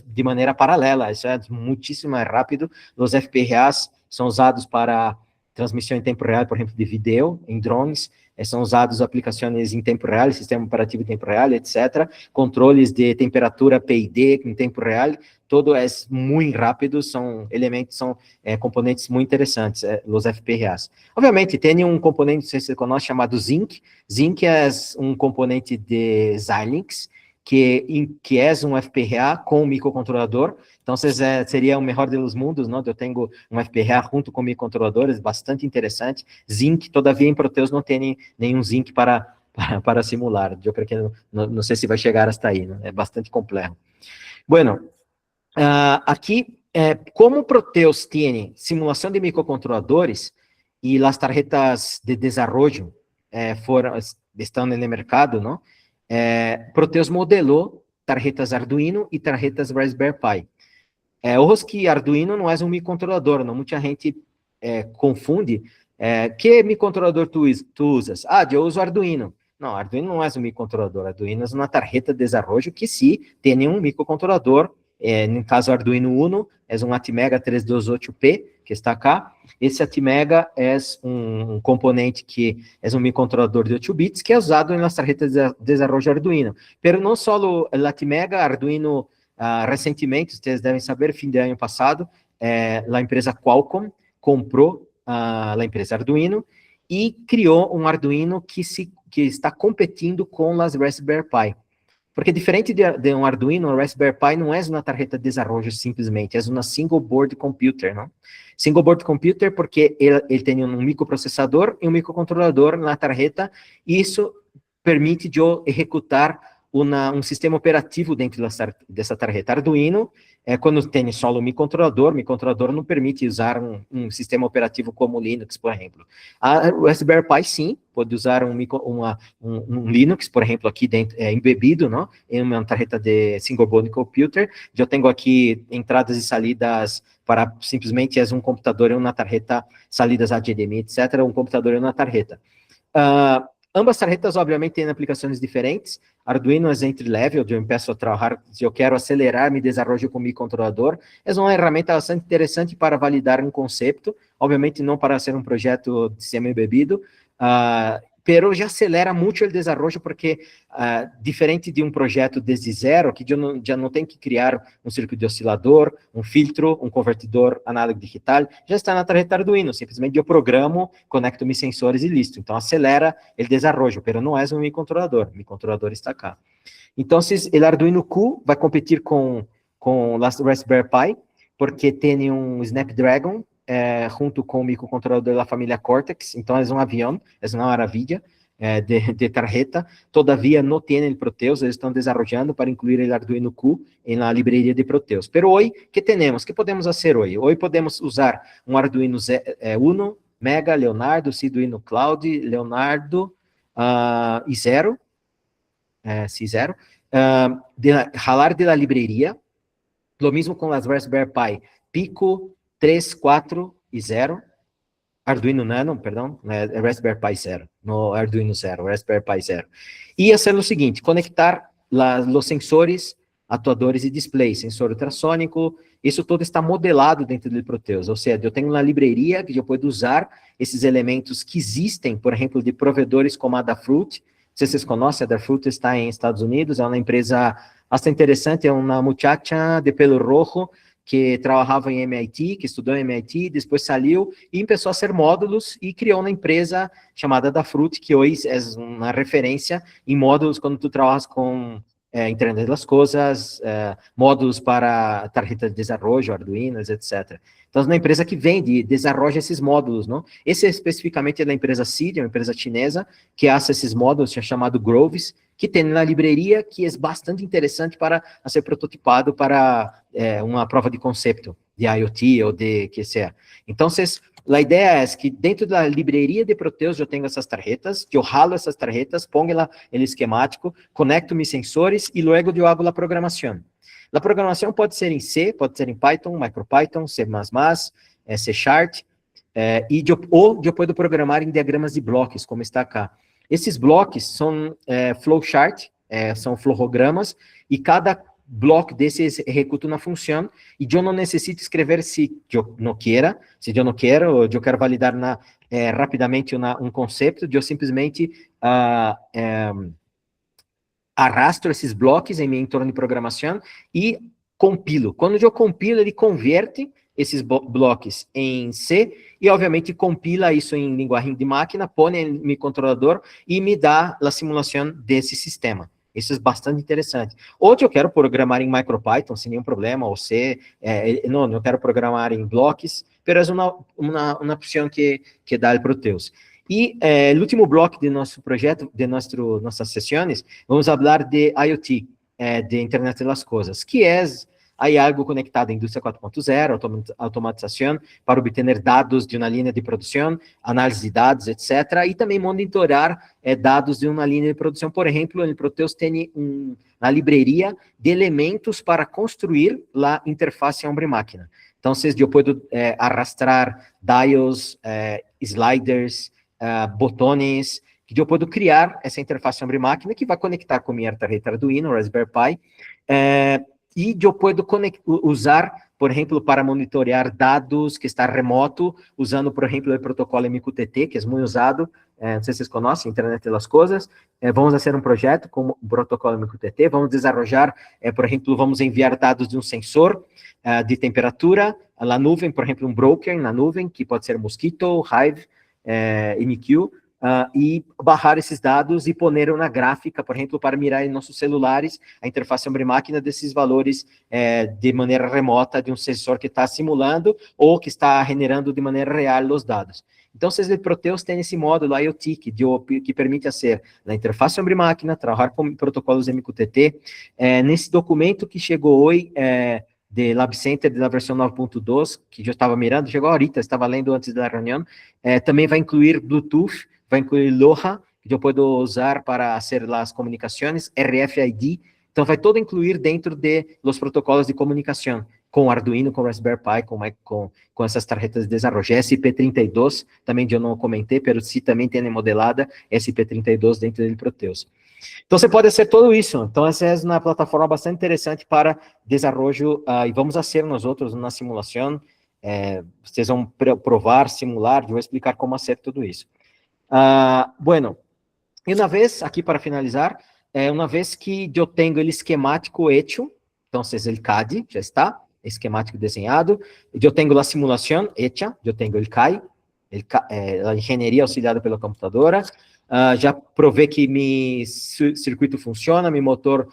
de maneira paralela, isso é muitíssimo mais rápido. Os FPGAs são usados para transmissão em tempo real, por exemplo, de vídeo em drones, são usados aplicações em tempo real, sistema operativo em tempo real, etc. Controles de temperatura PID em tempo real, todo é muito rápido, são elementos, são componentes muito interessantes, os FPGAs. Obviamente, tem um componente, não sei se você conhece, chamado Zinc. Zinc é um componente de Xilinx, que é um FPGA com um microcontrolador. Então, seria o melhor dos mundos, não? Eu tenho um FPGA junto com microcontroladores, bastante interessante. Zinc, todavia, em Proteus não tem nenhum Zinc para simular. Eu creio que não sei se vai chegar hasta aí, né? É bastante complexo. Bueno, aqui, como Proteus tem simulação de microcontroladores e as tarjetas de desenvolvimento estão no mercado, não? Proteus modelou tarjetas Arduino e tarjetas Raspberry Pi. Ojo que Arduino não é um microcontrolador, não? Muita gente confunde. Que microcontrolador tu usas? Eu uso Arduino. Não, Arduino não é um microcontrolador. Arduino é uma tarjeta de desenvolvimento que sim tem um microcontrolador. No caso, Arduino Uno é um Atmega 328P, que está cá. Esse Atmega é um componente que é um microcontrolador de 8 bits, que é usado nas tarjetas de desenvolvimento Arduino. Pero não só o Atmega, Arduino, recentemente, vocês devem saber, fim de ano passado, a empresa Qualcomm comprou a empresa Arduino e criou um Arduino que está competindo com as Raspberry Pi. Porque diferente de um Arduino, o Raspberry Pi não é uma tarjeta de desenvolvimento simplesmente, é uma single board computer, não? Single board computer porque ele tem um microprocessador e um microcontrolador na tarjeta, e isso permite eu executar um sistema operativo dentro dessa tarjeta. Arduino, quando tem só o microcontrolador não permite usar um sistema operativo como Linux, por exemplo. A Raspberry Pi, sim, pode usar um Linux, por exemplo, aqui dentro, embebido, não? Em uma tarjeta de single board computer. Eu tenho aqui entradas e saídas para simplesmente um computador e uma tarjeta, saídas HDMI, etc., um computador e uma tarjeta. Ambas tarjetas, obviamente, têm aplicações diferentes. Arduino é entry-level, eu começo a trabalhar, se eu quero acelerar meu desenvolvimento com o microcontrolador, é uma ferramenta bastante interessante para validar um conceito, obviamente não para ser um projeto de semi-bebido, pero já acelera muito o desenvolvimento, porque, diferente de um projeto desde zero, que já não tem que criar um circuito de oscilador, um filtro, um convertidor análogo digital, já está na tarjeta Arduino, simplesmente eu programo, conecto meus sensores e listo. Então, acelera o desenvolvimento, pero não é um microcontrolador, o microcontrolador está cá. Então, o Arduino Q vai competir com o Raspberry Pi, porque tem um Snapdragon, junto com o microcontrolador da família Cortex, então é um avião, é uma maravilha de tarjeta. Todavia não tem o Proteus, eles estão desenvolvendo para incluir o Arduino Q na livraria de Proteus. Pero hoje, que temos? Que podemos fazer hoje? Hoje podemos usar um Arduino Uno, Mega, Leonardo, Arduino Cloud, Leonardo e Zero, jalar de la livraria, lo mesmo com as Raspberry Pi Pico, 3, 4 e 0, Arduino Nano, perdão, Raspberry Pi 0, no Arduino 0, Raspberry Pi 0. E fazer o seguinte, conectar os sensores, atuadores e displays, sensor ultrassônico, isso tudo está modelado dentro do Proteus, ou seja, eu tenho uma livraria que eu posso usar esses elementos que existem, por exemplo, de provedores como a Adafruit. Se vocês conhecem, a Adafruit está em Estados Unidos, é uma empresa bastante interessante, é uma muchacha de pelo rojo, que trabalhava em MIT, que estudou em MIT, depois saiu e começou a ser módulos e criou uma empresa chamada Adafruit, que hoje é uma referência em módulos quando tu trabalhas com Internet das Coisas, módulos para tarjeta de desenvolvimento, Arduinos, etc. Então, é uma empresa que vende, desenvolve esses módulos, não? Esse especificamente é da empresa Seed, uma empresa chinesa, que faz esses módulos, chamado Groves, que tem na livraria, que é bastante interessante para ser prototipado para uma prova de conceito de IoT ou de que seja. Então, a ideia é que dentro da libreria de Proteus eu tenho essas tarjetas, eu ralo essas tarjetas, pongo lá o esquemático, conecto meus sensores e logo eu hago a programação. A programação pode ser em C, pode ser em Python, MicroPython, C++, C Sharp, ou eu posso programar em diagramas de blocos, como está cá. Esses blocos são flowchart, são fluogramas, e cada bloco desses executa uma função, e eu não necessito escrever se eu não quero, ou eu quero validar rapidamente um conceito, eu simplesmente arrastro esses blocos em meu entorno de programação e compilo. Quando eu compilo, ele converte esses blocos em C e, obviamente, compila isso em linguagem de máquina, põe em meu controlador e me dá a simulação desse sistema. Isso é bastante interessante. Ou eu quero programar em MicroPython, sem nenhum problema, ou C, não, eu quero programar em blocos, mas é uma opção que dá o Proteus. E o último bloco de nosso projeto, de nossas sessões, vamos falar de IoT, de Internet das Coisas, que é algo conectado à indústria 4.0, automatização, para obter dados de uma linha de produção, análise de dados, etc., e também monitorar dados de uma linha de produção. Por exemplo, o Proteus tem uma livraria de elementos para construir a interface homem-máquina. Então, eu posso arrastrar dials, sliders, botões, que eu posso criar essa interface homem-máquina que vai conectar com minha tarjeta Arduino, Raspberry Pi, e eu posso usar, por exemplo, para monitorear dados que está remoto, usando, por exemplo, o protocolo MQTT, que é muito usado, não sei se vocês conhecem, Internet das Coisas. Vamos fazer um projeto com o protocolo MQTT, vamos desenvolver, por exemplo, vamos enviar dados de um sensor de temperatura na nuvem, por exemplo, um broker na nuvem, que pode ser Mosquito, Hive, MQ, e barrar esses dados e poner uma gráfica, por exemplo, para mirar em nossos celulares a interface homem-máquina desses valores de maneira remota de um sensor que está simulando ou que está generando de maneira real os dados. Então, o Proteus tem esse módulo IoT que permite fazer a interface homem-máquina, trabalhar com protocolos MQTT. Nesse documento que chegou hoje, de Lab Center, da versão 9.2, que eu estava mirando, chegou ahorita, estava lendo antes da reunião, também vai incluir Bluetooth, vai incluir LoRa, que eu posso usar para fazer as comunicações, RFID, então vai todo incluir dentro de los protocolos de comunicação, com Arduino, com Raspberry Pi, com essas tarjetas de desenvolvimento, SP32, também eu não comentei, mas sim também tem modelada SP32 dentro do Proteus. Então, você pode fazer tudo isso. Então, essa é uma plataforma bastante interessante para desenvolvimento, e vamos fazer nós outros na simulação. Vocês vão provar, simular, eu vou explicar como fazer tudo isso. Bueno, e uma vez, aqui para finalizar, uma vez que eu tenho o esquemático hecho, então, o CAD já está, esquemático desenhado, eu tenho a simulação hecha, eu tenho o CAI, a engenharia auxiliada pela computadora, já provei que meu circuito funciona, meu motor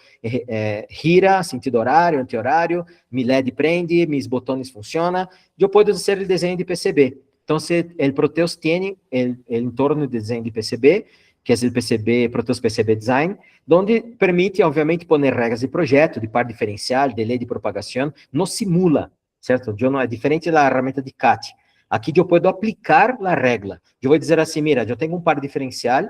gira, sentido horário, anti-horário, meu LED prende, meus botões funcionam, eu posso fazer o desenho de PCB. Então, o Proteus tem o entorno de desenho de PCB, que é o PCB, Proteus PCB Design, onde permite, obviamente, pôr regras de projeto, de par diferencial, delay de propagação, não simula, certo? Não é diferente da ferramenta de CAT. Aqui eu posso aplicar a regra. Eu vou dizer assim, mira, eu tenho um par diferencial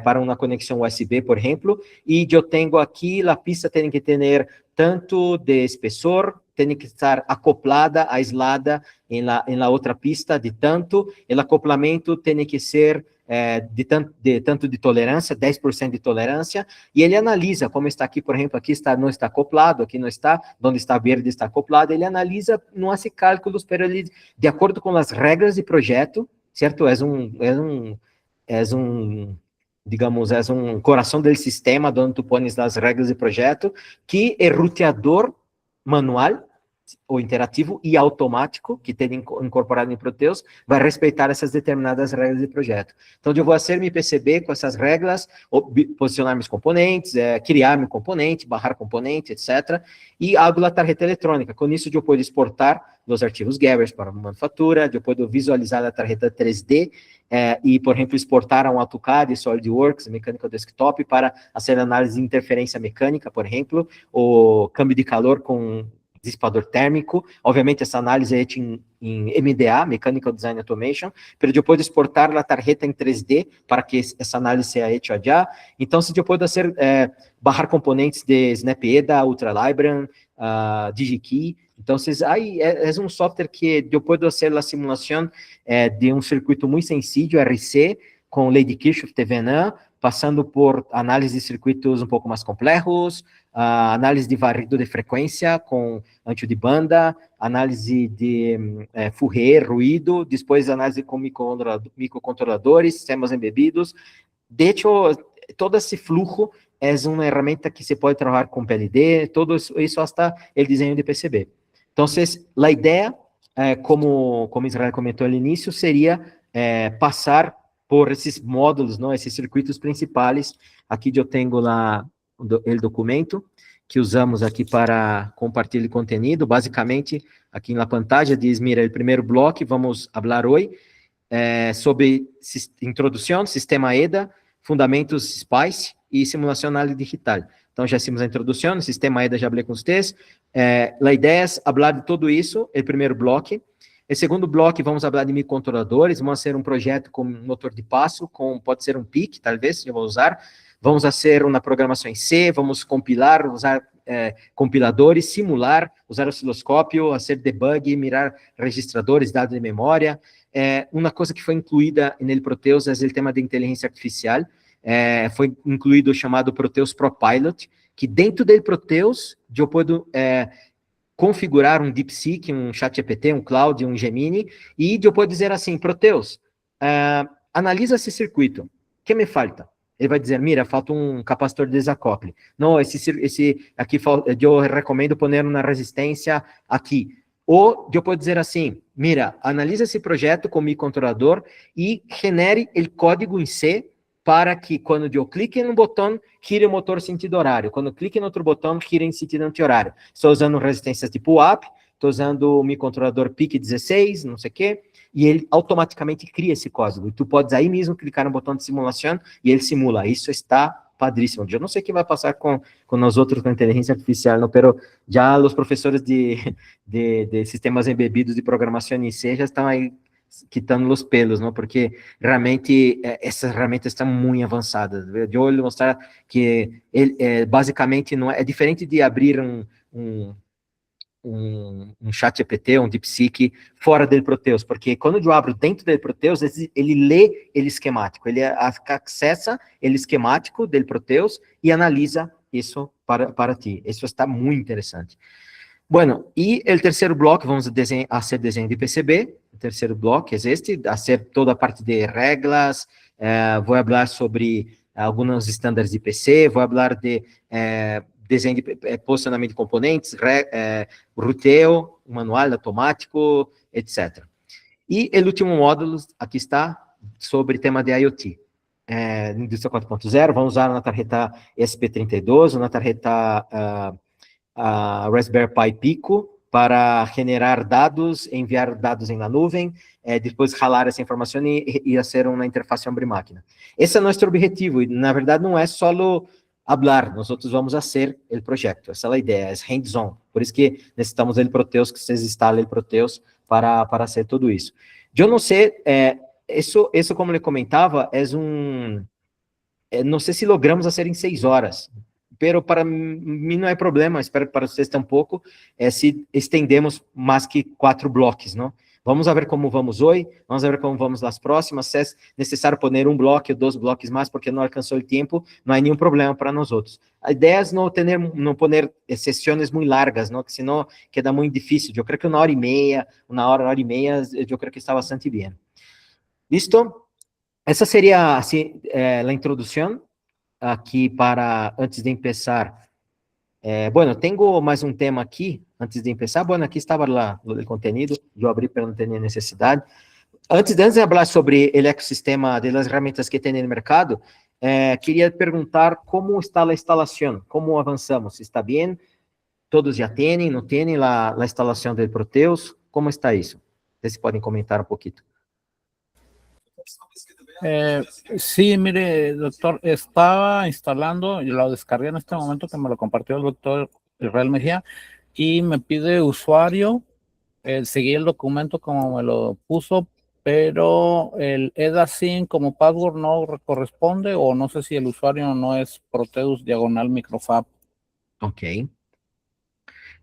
para uma conexão USB, por exemplo, e eu tenho aqui, a pista tem que ter tanto de espessor, tem que estar acoplada, aislada em la outra pista de tanto, o acoplamento tem que ser tanto de tolerância, 10% de tolerância, e ele analisa, como está aqui, por exemplo, aqui não está acoplado, aqui não está, onde está verde está acoplado, ele analisa, não hace cálculos, pero ele, de acordo com as regras de projeto, certo? Digamos, é um coração do sistema, onde tu pones as regras de projeto, que é ruteador manual, ou interativo e automático, que tem incorporado em Proteus, vai respeitar essas determinadas regras de projeto. Então, eu vou fazer meu PCB com essas regras, posicionar meus componentes, criar meu componente, barrar componente, etc. E abro a tarjeta eletrônica. Com isso, eu posso exportar os arquivos Garbage para uma manufatura, eu posso visualizar a tarjeta 3D, e, por exemplo, exportar a um AutoCAD, SolidWorks, Mechanical Desktop, para fazer análise de interferência mecânica, por exemplo, ou câmbio de calor com dissipador térmico. Obviamente, essa análise é hecha em MDA, Mechanical Design Automation, pero eu posso exportar a tarjeta em 3D para que essa análise seja hecha allá. Então, se eu posso fazer, bajar componentes de SnapEda, UltraLibrary, DigiKey. Então, aí é um software que eu posso fazer a simulação de um circuito muito sencillo, RC, com Lei de Kirchhoff, TVNA, passando por análise de circuitos um pouco mais complexos, análise de varrido de frequência com ancho de banda, análise de Fourier, ruído, depois análise com microcontroladores, sistemas embebidos. De hecho, todo esse fluxo é uma ferramenta que se pode trabalhar com PLD, todo isso até o desenho de PCB. Então, a ideia, como Israel comentou no início, seria passar por esses módulos, não, esses circuitos principais. Aqui eu tenho lá o documento que usamos aqui para compartilhar o conteúdo. Basicamente, aqui na pantalla diz, mira, o primeiro bloco, vamos falar hoje sobre introdução, sistema EDA, fundamentos SPICE e simulação análise digital. Então, já hicimos a introdução, sistema EDA já falei com vocês. A ideia é falar de tudo isso, o primeiro bloco. O segundo bloco, vamos falar de microcontroladores, vamos fazer um projeto com motor de passo, pode ser um PIC, talvez, eu vou usar. Vamos fazer uma programação em C, vamos compilar, usar compiladores, simular, usar osciloscópio, fazer debug, mirar registradores, dados de memória. Uma coisa que foi incluída no Proteus é o tema de inteligência artificial. Foi incluído o chamado Proteus ProPilot, que dentro do Proteus, eu posso configurar um DeepSeek, um ChatGPT, um Cloud, um Gemini, e eu posso dizer assim, Proteus, analisa esse circuito, o que me falta? Ele vai dizer, mira, falta um capacitor de desacople. Não, esse aqui, eu recomendo pôr uma resistência aqui. Ou eu posso dizer assim, mira, analisa esse projeto com o microcontrolador e genere o código em C para que quando eu clique no botão, gire o motor sentido horário. Quando eu clique no outro botão, gire em sentido anti-horário. Estou usando resistências tipo UAP, estou usando o microcontrolador PIC16, não sei o quê, e ele automaticamente cria esse código. E tu podes aí mesmo clicar no botão de simulação e ele simula. Isso está padríssimo. Eu não sei o que vai passar com nós outros com a inteligência artificial, não, pero já os professores de sistemas embebidos de programação em C já estão aí quitando os pelos, não? Porque realmente essas ferramentas estão muito avançadas. Eu vou mostrar que ele, basicamente não é diferente de abrir um ChatGPT, um DeepSeek fora do Proteus, porque quando eu abro dentro do Proteus, ele lê ele esquemático, ele acessa ele esquemático do Proteus e analisa isso para ti. Isso está muito interessante. Bueno, e o terceiro bloco, vamos fazer desenho de PCB. O terceiro bloco é este, fazer toda a parte de regras, vou falar sobre alguns estándares de PC, vou falar de desenho de posicionamento de componentes, routeo, manual automático, etc. E o último módulo, aqui está, sobre tema de IoT. Indústria 4.0, vamos usar na tarjeta ESP32, na tarjeta a Raspberry Pi Pico para generar dados, enviar dados na nuvem, depois ralar essa informação e fazer uma interface homem-máquina. Esse é nosso objetivo, e na verdade não é só falar, nós vamos fazer o projeto, essa é a ideia, é hands-on, por isso que necessitamos do Proteus, que vocês instalem o Proteus para fazer tudo isso. Eu não sei, isso como ele comentava, não sei se logramos fazer em 6 horas, pero para mim não é problema, espero que para vocês tampouco, se estendemos mais que 4 blocos, não? Vamos ver como vamos hoje, vamos ver como vamos nas próximas, se é necessário pôr um bloco ou 2 blocos mais, porque não alcançou o tempo, não há nenhum problema para nós outros. A ideia é não pôr sessões muito largas, não? Que senão queda muito difícil. Eu creio que 1h30, 1 hora e meia, eu creio que está bastante bem. Listo? Essa seria assim, a introdução. Aqui antes de começar, bueno, tenho mais um tema aqui, antes de começar, bueno, aqui estava lá o conteúdo, eu abri para não ter necessidade. Antes de falar sobre o ecossistema das ferramentas que tem no mercado, queria perguntar como está a instalação, como avançamos, está bem? Todos já têm, não têm a instalação do Proteus? Como está isso? Vocês podem comentar um pouquinho. Sí, mire, doctor, estaba instalando, y lo descargué en este momento que me lo compartió el doctor Israel Mejía, y me pide usuario. Seguí el documento como me lo puso, pero el EDASIN como password no corresponde, o no sé si el usuario no es Proteus diagonal microfab. Ok.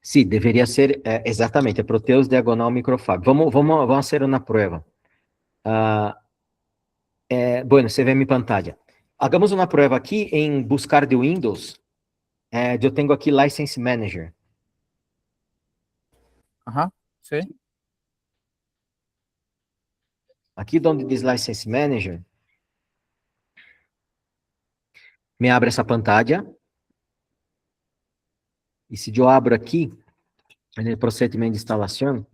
Sí, deveria ser exatamente Proteus diagonal microfab. Vamos fazer uma prova. Bueno, você vê minha pantalla. Hagamos uma prova aqui em buscar de Windows. Eu tenho aqui License Manager. Ajá, sí. Aqui onde diz License Manager, me abre essa pantalla. E se eu abro aqui, no procedimento de instalação,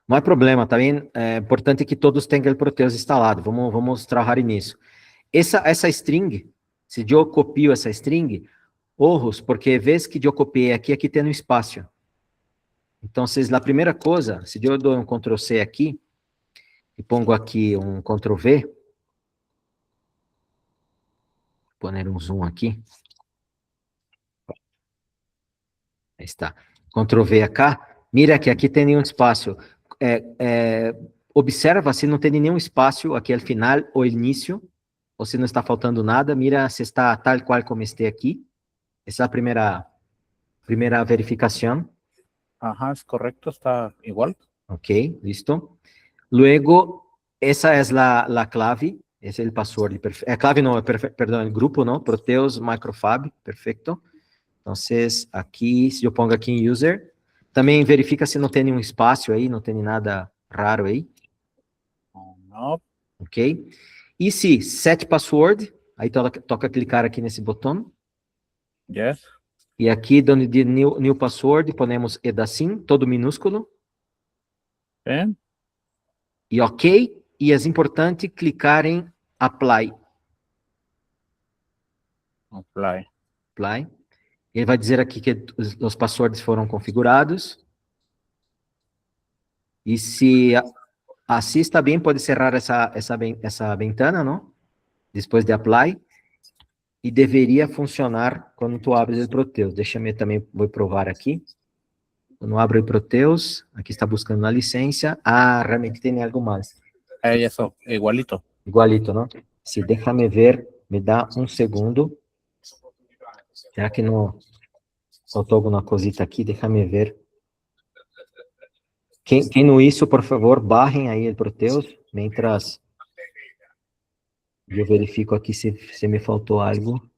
não há problema, tá bem? É importante que todos tenham o Proteus instalado. Vamos trabalhar nisso. Essa string, se eu copio essa string, ojos, porque vez que eu copiei aqui tem um espaço. Então, a primeira coisa, se eu dou um Ctrl C aqui, e pongo aqui um Ctrl V, vou poner um zoom aqui. Aí está. Ctrl V acá. Mira que aqui tem nenhum espaço. Observa se não tem nenhum espaço aqui ao final ou início, ou se não está faltando nada. Mira se está tal qual como este aqui. Essa é a primeira verificação. Ajá, es correcto, está igual. Ok, listo. Luego, esa es la clave, es el password. Clave no, perdón, el grupo, ¿no? Proteus Microfab, perfecto. Entonces, aqui, se eu pongo aqui em user, também verifica se não tem nenhum espaço aí, não tem nada raro aí. No, Ok? E se set password, aí toca clicar aqui nesse botão. yes. E aqui, onde diz new password, ponemos EDASIN, todo minúsculo. Sí. E ok. E é importante clicar em apply. Apply. Apply. Ele vai dizer aqui que os passwords foram configurados. E se assim está bem, pode cerrar essa ventana, não? Depois de apply. E deveria funcionar quando tu abres o Proteus. Deixa-me também, vou provar aqui. Quando abro o Proteus, aqui está buscando a licença. Ah, realmente tem algo mais. Eso, igualito. Igualito, não? Se deixa-me ver, me dá um segundo. Será que não faltou alguma cosita aqui? Deixa-me ver. Quem não isso, por favor, barrem aí o Proteus, mientras eu verifico aqui se me faltou algo.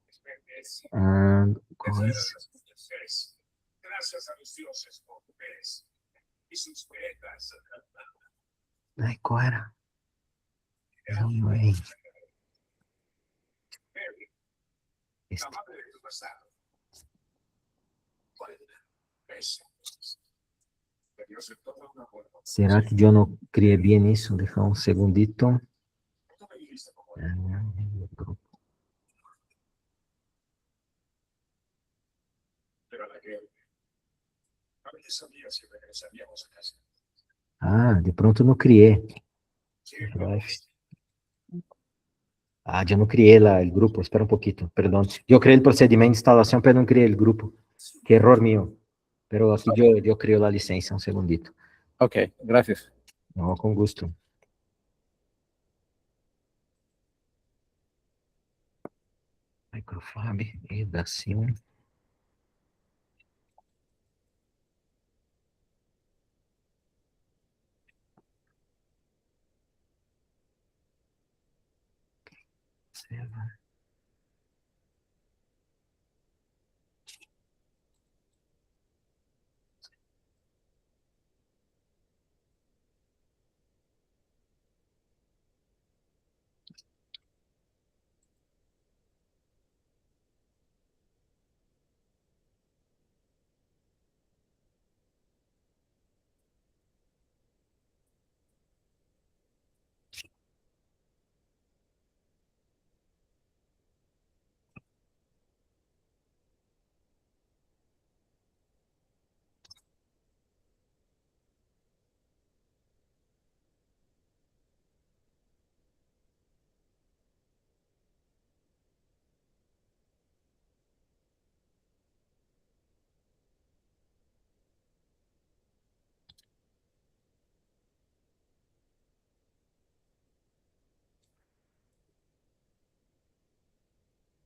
Coisa. Ai, qual era? Não, é. Este. Será que eu não criei bem isso? Deixa um segundito. Ah, de pronto não criei. Ah, eu não criei lá o grupo. Espera um pouquinho, perdão. Eu criei o procedimento de instalação, mas não criei o grupo. Que error meu. Pero aqui eu crio a licença, um segundito. Ok, gracias. Não, com gosto. Microfab, EDASIN.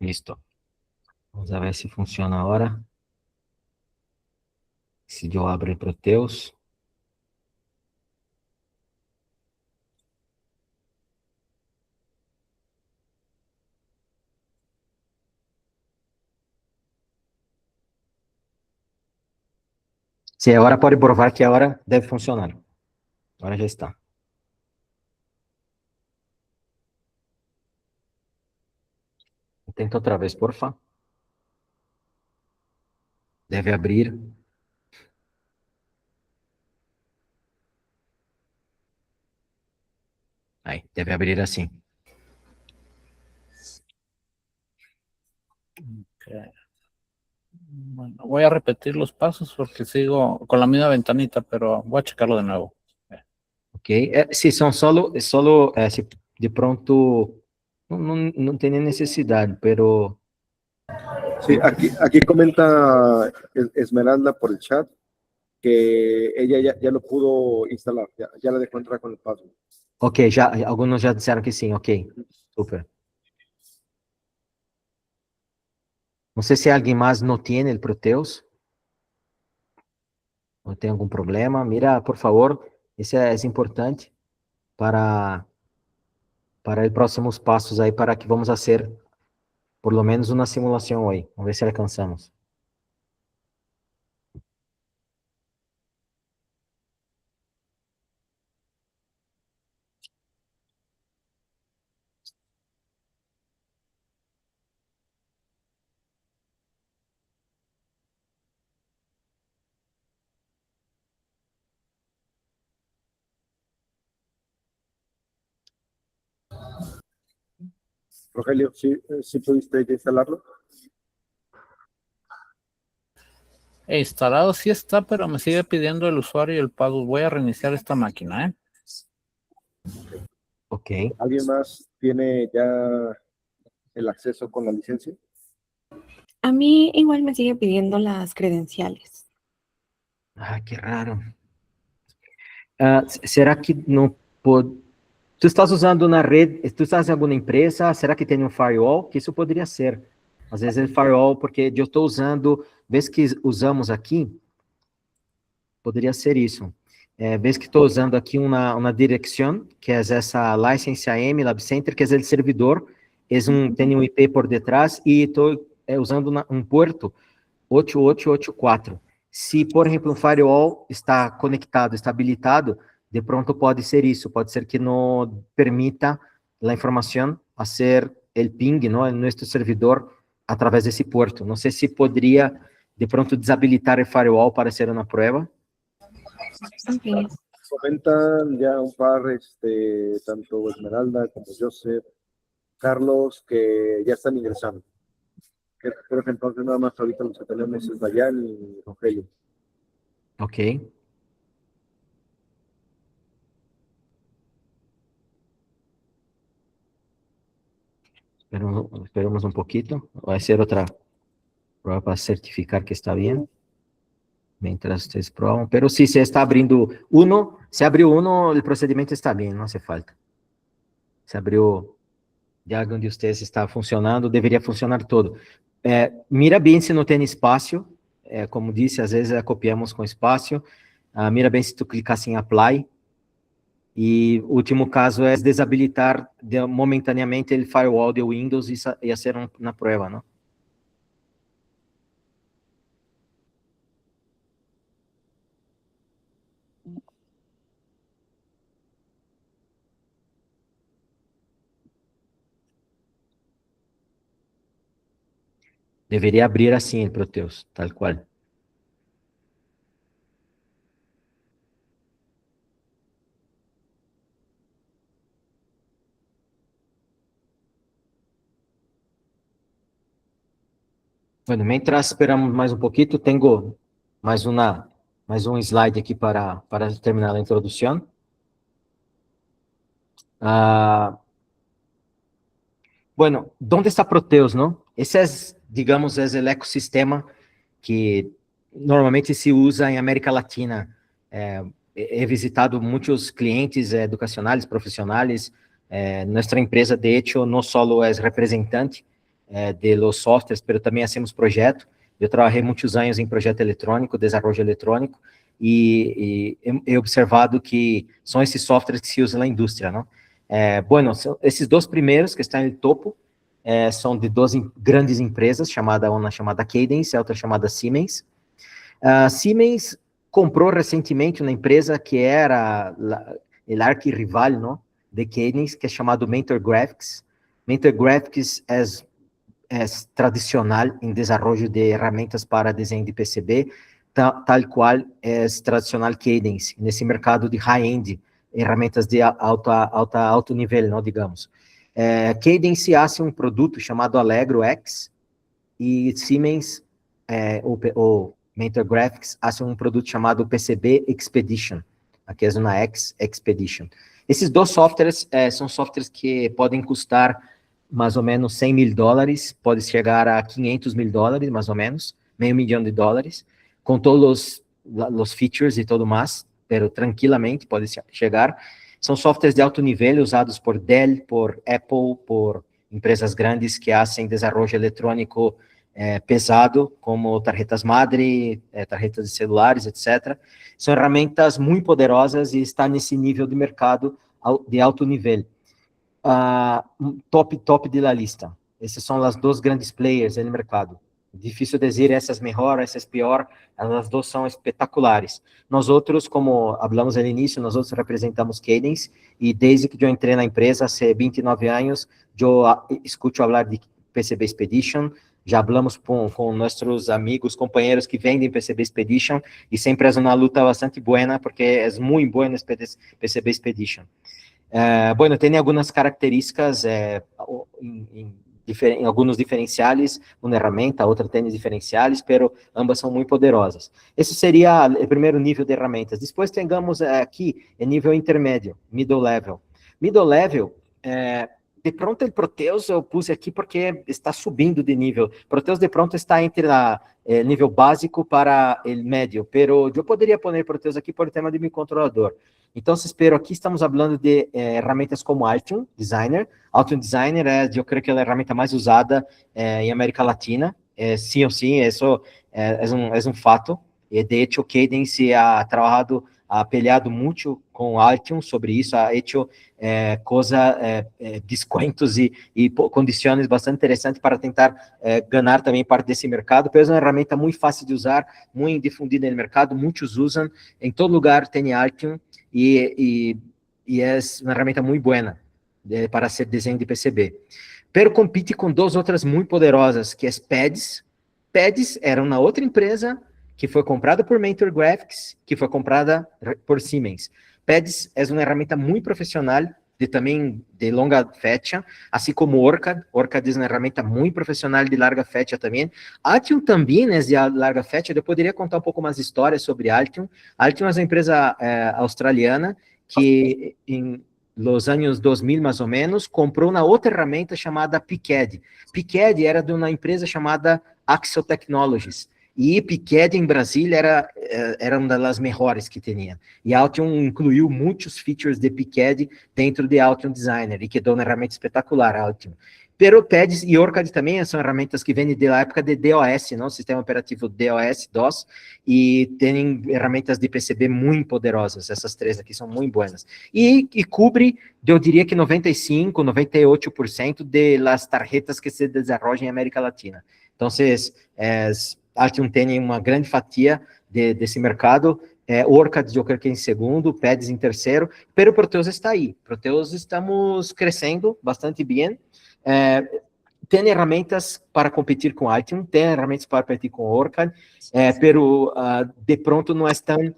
Listo. Vamos a ver si funciona ahora. Si yo abro el Proteus. Sí, ahora puede probar que ahora debe funcionar. Ahora ya está. Intenta otra vez, porfa. Debe abrir. Ahí, debe abrir así. Ok. Bueno, voy a repetir los pasos porque sigo con la misma ventanita, pero voy a checarlo de nuevo. Ok? Sí, son solo si de pronto no tiene necesidad, pero Sí, aquí comenta Esmeralda por el chat que ella ya lo pudo instalar, ya la dejó entrar con el password. ok, já, algunos já disseram que sim, ok, super. Não sei se alguém mais não tem o Proteus, ou tem algum problema. Mira, por favor, isso é importante para os próximos passos aí, para que vamos fazer por lo menos uma simulação hoje. Vamos ver se alcançamos. Rogelio, ¿sí pudiste ya instalarlo? Instalado sí está, pero me sigue pidiendo el usuario y el password. Voy a reiniciar esta máquina, ¿eh? Ok. ¿Alguien más tiene ya el acceso con la licencia? A mí igual me sigue pidiendo las credenciales. Ah, que raro. Será que não pode... Tu estás usando na rede, tu estás em alguma empresa, será que tem um firewall? Que isso poderia ser. Às vezes é firewall, porque eu estou usando, vez que usamos aqui, poderia ser isso. Vez que estou usando aqui uma direção, que é essa license AM, Lab Center, que é o servidor, tem um IP por detrás, e estou usando um porto 8884. Se, por exemplo, um firewall está conectado, está habilitado, de pronto pode ser isso, pode ser que não permita a informação a ser o ping, não, em nosso servidor, através desse porto. Não sei se poderia, de pronto, desabilitar o firewall para ser uma prova. Ok. Comentan ya un par, tanto Esmeralda como Joseph, Carlos, que ya están ingresando. Creo que entonces nada más ahorita los que tenemos es Dayan y Rogelio. Ok. Esperamos um pouquinho. Vai ser outra prova para certificar que está bem. Mientras ustedes proban. Pero si se está abrindo uno, se abrió uno, el procedimiento está bien, no hace falta. Se abrió ya donde ustedes está funcionando, deveria funcionar todo. Mira bem se não tem espaço, como disse, às vezes copiamos com espaço. Mira bem se tu clicasse em Apply. E o último caso é desabilitar momentaneamente o firewall de Windows e fazer uma prova, não? Deveria abrir assim, Proteus, tal qual. Bueno, mientras esperamos mais um pouquinho, tenho mais um slide aqui para terminar a introdução. Bueno, ¿dónde está Proteus, não? Esse é, digamos, é o ecossistema que normalmente se usa em América Latina. He visitado muitos clientes educacionais, profissionais. Nossa empresa, de hecho, não só é representante de los softwares, pero também hacemos projeto. Eu trabalhei muitos anos em projeto eletrônico, desenvolvimento eletrônico, e he observado que são esses softwares que se usam na indústria, não? Bueno, esses dois primeiros que estão no topo são de duas grandes empresas, uma chamada Cadence e outra chamada Siemens. Siemens comprou recentemente uma empresa que era o arquirrival, não, de Cadence, que é chamado Mentor Graphics. Mentor Graphics é tradicional em desenvolvimento de ferramentas para desenho de PCB, tal qual é tradicional Cadence, nesse mercado de high-end, ferramentas de alto nível, não, digamos. Cadence faz um produto chamado Allegro X, e Siemens, o Mentor Graphics, faz um produto chamado PCB Expedition, aqui é uma X Expedition. Esses dois softwares são softwares que podem custar mais ou menos $100 mil, pode chegar a $500 mil, mais ou menos, $500 mil, com todos os features e tudo mais, pero tranquilamente pode chegar. São softwares de alto nível usados por Dell, por Apple, por empresas grandes que fazem desenvolvimento eletrônico pesado, como tarjetas madre, tarjetas de celulares, etc. São ferramentas muito poderosas e estão nesse nível de mercado de alto nível. Top de la lista. Esses são as duas grandes players no mercado. Difícil dizer essas melhor, essas pior, as duas são espetaculares. Nós outros, como falamos no início, nós outros representamos Cadence, e desde que eu entrei na empresa, há 29 anos, eu escuto falar de PCB Expedition, já falamos com nossos amigos, companheiros que vendem PCB Expedition, e sempre é uma luta bastante boa, porque é muito boa esse PCB Expedition. Bueno, tem algumas características em alguns diferenciais, uma ferramenta, outra tem diferenciais, pero ambas são muito poderosas. Esse seria o primeiro nível de ferramentas. Depois temos aqui o nível intermédio, middle level. Middle level, de pronto o Proteus eu pus aqui porque está subindo de nível. Proteus de pronto está entre nível básico para o médio, pero eu poderia pôr Proteus aqui por tema de microcontrolador. Então, espero aqui, estamos falando de ferramentas como Altium Designer. Altium Designer eu creio que é a ferramenta mais usada em América Latina. Sim ou sim, isso é um fato. De hecho, Cadence ha peleado muito com Altium sobre isso, ha hecho descontos e condições bastante interessantes para tentar ganhar também parte desse mercado, mas é uma ferramenta muito fácil de usar, muito difundida no mercado, muitos usam, em todo lugar tem Altium, e é uma ferramenta muito boa para ser desenho de PCB. Pero compete com duas outras muito poderosas, que é PADS. PADS era uma outra empresa que foi comprada por Mentor Graphics, que foi comprada por Siemens. PADS é uma ferramenta muito profissional, também de longa fecha, assim como Orcad. Orcad é uma ferramenta muito profissional de larga fecha também. Altium também é de larga fecha. Eu poderia contar um pouco mais de história sobre Altium. Altium é uma empresa australiana que em nos anos 2000, mais ou menos, comprou uma outra ferramenta chamada PICAD. PICAD era de uma empresa chamada Axel Technologies. E PICAD em Brasília era uma das melhores que tinha. E Altium incluiu muitos features de PICAD dentro de Altium Designer, e que deu uma ferramenta espetacular, Altium. Pero PADS e Orcad também são ferramentas que vêm da época de DOS, não? Sistema operativo DOS, e tem ferramentas de PCB muito poderosas. Essas três aqui são muito boas. E cobre, eu diria que 95%, 98% das tarjetas que se desenvolvem em América Latina. Então, Altium tem uma grande fatia desse mercado. Orcad, eu creio que em segundo, PADS em terceiro, pero Proteus está aí. Proteus estamos crescendo bastante bem. Tem ferramentas para competir com Altium, tem ferramentas para competir com Orcad, pero de pronto não é tão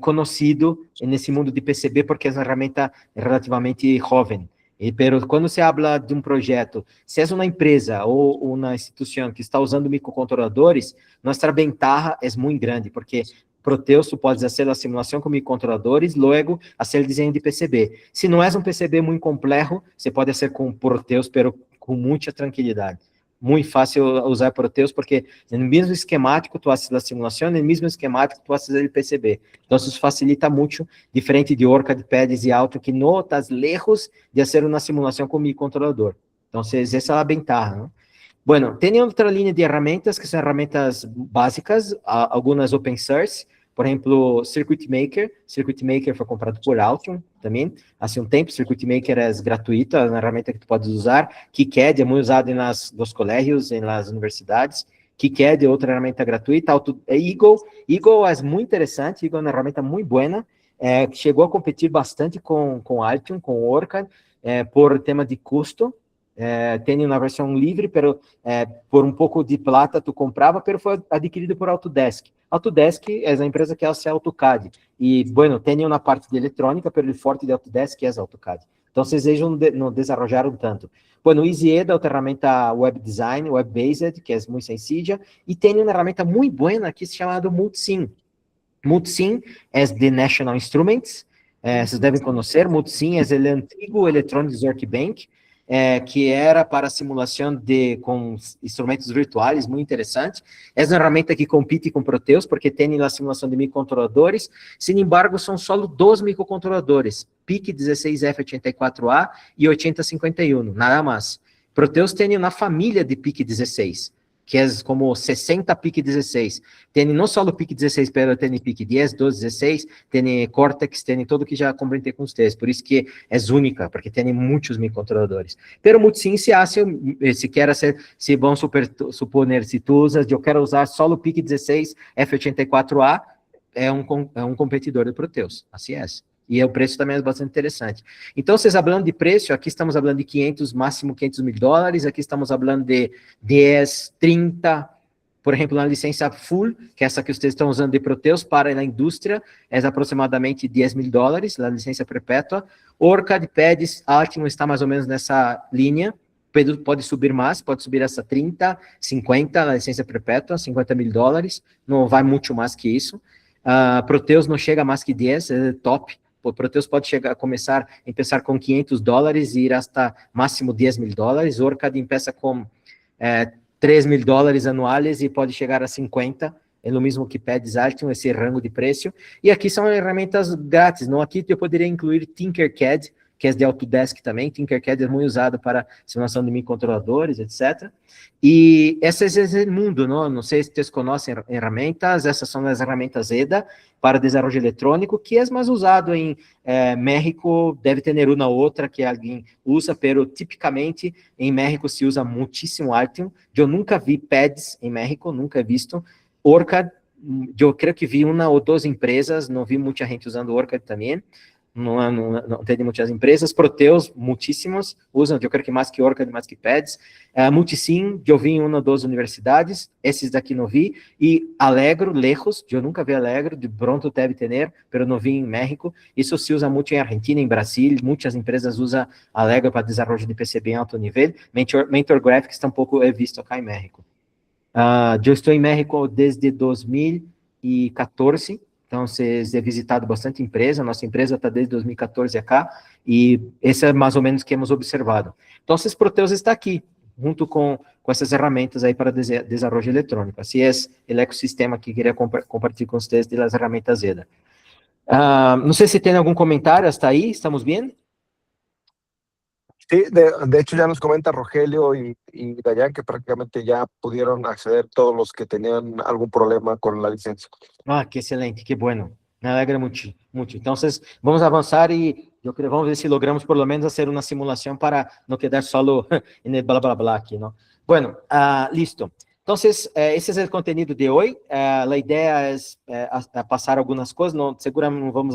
conhecido nesse mundo de PCB porque é uma ferramenta relativamente jovem. Pero quando se habla de um projeto, se é uma empresa ou uma instituição que está usando microcontroladores, nossa ventaja é muito grande, porque Proteus pode fazer a simulação com microcontroladores, logo fazer o desenho de PCB. Se não é um PCB muito complexo, você pode fazer com Proteus, pero com muita tranquilidade. Muito fácil usar Proteus, porque no mesmo esquemático tu fazes a simulação, no mesmo esquemático tu fazes o PCB. Então, isso facilita muito, diferente de Orcad, PADS e Altium, que não estás lejos de fazer uma simulação com microcontrolador. Então, essa é a ventaja, não? Bueno, tem outra linha de ferramentas que são ferramentas básicas, algumas open source, por exemplo, Circuit Maker. Circuit Maker foi comprado por Altium também, há um tempo. Circuit Maker é gratuita, é uma ferramenta que tu pode usar. KiCad é muito usado nos colégios, nas universidades. KiCad é outra ferramenta gratuita. Eagle é muito interessante, Eagle é uma ferramenta muito boa, que chegou a competir bastante com Altium, com Orchid, por tema de custo. Tem uma versão livre, pero por um pouco de plata tu comprava, pero foi adquirido por Autodesk. Autodesk é a empresa que hace AutoCAD. E, bueno, tem uma parte de eletrônica, pero o forte de Autodesk é AutoCAD. Então, eles não desenvolveram tanto. Bueno, EasyEd é outra ferramenta web design, web-based, que é muito sencilla. E tem uma ferramenta muito boa que se chama Multisim. Multisim é de National Instruments. Vocês devem conhecer. Multisim é o antigo Electronics Workbench, que era para simulação com instrumentos virtuais, muito interessante. É uma ferramenta que compete com Proteus, porque tem a simulação de microcontroladores, sin embargo, são só 2 microcontroladores, PIC-16F84A e 8051, nada mais. Proteus tem uma família de PIC-16, que é como 60 PIC-16. Tem não só o PIC-16, mas tem PIC-10, 12, 16, tem Cortex, tem tudo que já comentei com vocês. Por isso que é única, porque tem muitos microcontroladores. Pero Multisim se quer ser, se vamos suponer, se tu usas, eu quero usar só o PIC-16 F84A, é um competidor do Proteus. Assim é. E o preço também é bastante interessante. Então, vocês falando de preço, aqui estamos falando de 500, máximo $500 mil, aqui estamos falando de 10, 30, por exemplo, na licença full, que é essa que vocês estão usando de Proteus para a indústria, é aproximadamente $10 mil, a licença perpétua. Orchid, PEDS, Altium está mais ou menos nessa linha, pode subir mais, pode subir essa 30, 50, na licença perpétua, $50 mil, não vai muito mais que isso. Proteus não chega mais que 10, é top. O Proteus pode começar com $500 e ir até máximo $10 mil. Orchid começa com $3 mil anuais e pode chegar a 50, é o mesmo que PEDS, Altium, esse rango de preço. E aqui são ferramentas grátis, não? Aqui eu poderia incluir Tinkercad, que é de Autodesk também. Tinkercad é muito usado para simulação de microcontroladores, etc. E esse é o mundo, não? Não sei se vocês conhecem ferramentas, essas são as ferramentas EDA para desenvolvimento eletrônico, que é mais usado em México, deve ter uma outra que alguém usa, pero tipicamente em México se usa muitíssimo Altium. Eu nunca vi PEDS em México, nunca visto. Orchid, eu creio que vi uma ou duas empresas, não vi muita gente usando Orchid também. Não tem muitas empresas. Proteus, muitíssimos, usam, eu creio que mais que Orchid, mais que PEDS. Multisim, eu vi em uma ou duas universidades, esses daqui não vi. E Allegro, lejos, eu nunca vi Allegro, de pronto deve ter, mas não vi em México. Isso se usa muito em Argentina, em Brasil, muitas empresas usam Allegro para desenvolvimento de PCB em alto nível. Mentor Graphics tampouco é visto acá em México. Eu estou em México desde 2014, então, vocês têm visitado bastante empresa, nossa empresa está desde 2014 acá, e esse é mais ou menos o que hemos observado. Então, esses Proteus está aqui, junto com essas ferramentas aí para desenvolvimento eletrônico. Assim é o ecossistema que queria compartilhar com vocês das ferramentas EDA. Não sei se tem algum comentário hasta aí, estamos bem? Sí, de hecho ya nos comenta Rogelio y Dayan que prácticamente ya pudieron acceder todos los que tenían algún problema con la licencia. Que excelente, que bueno. Me alegra muito, muito. Então, vamos avançar e vamos ver se logramos, por lo menos, fazer uma simulação para não quedar solo em blá, blá, blá aqui, não? Bueno, listo. Então, esse é o conteúdo de hoje. A ideia é passar algumas coisas, seguramente não vamos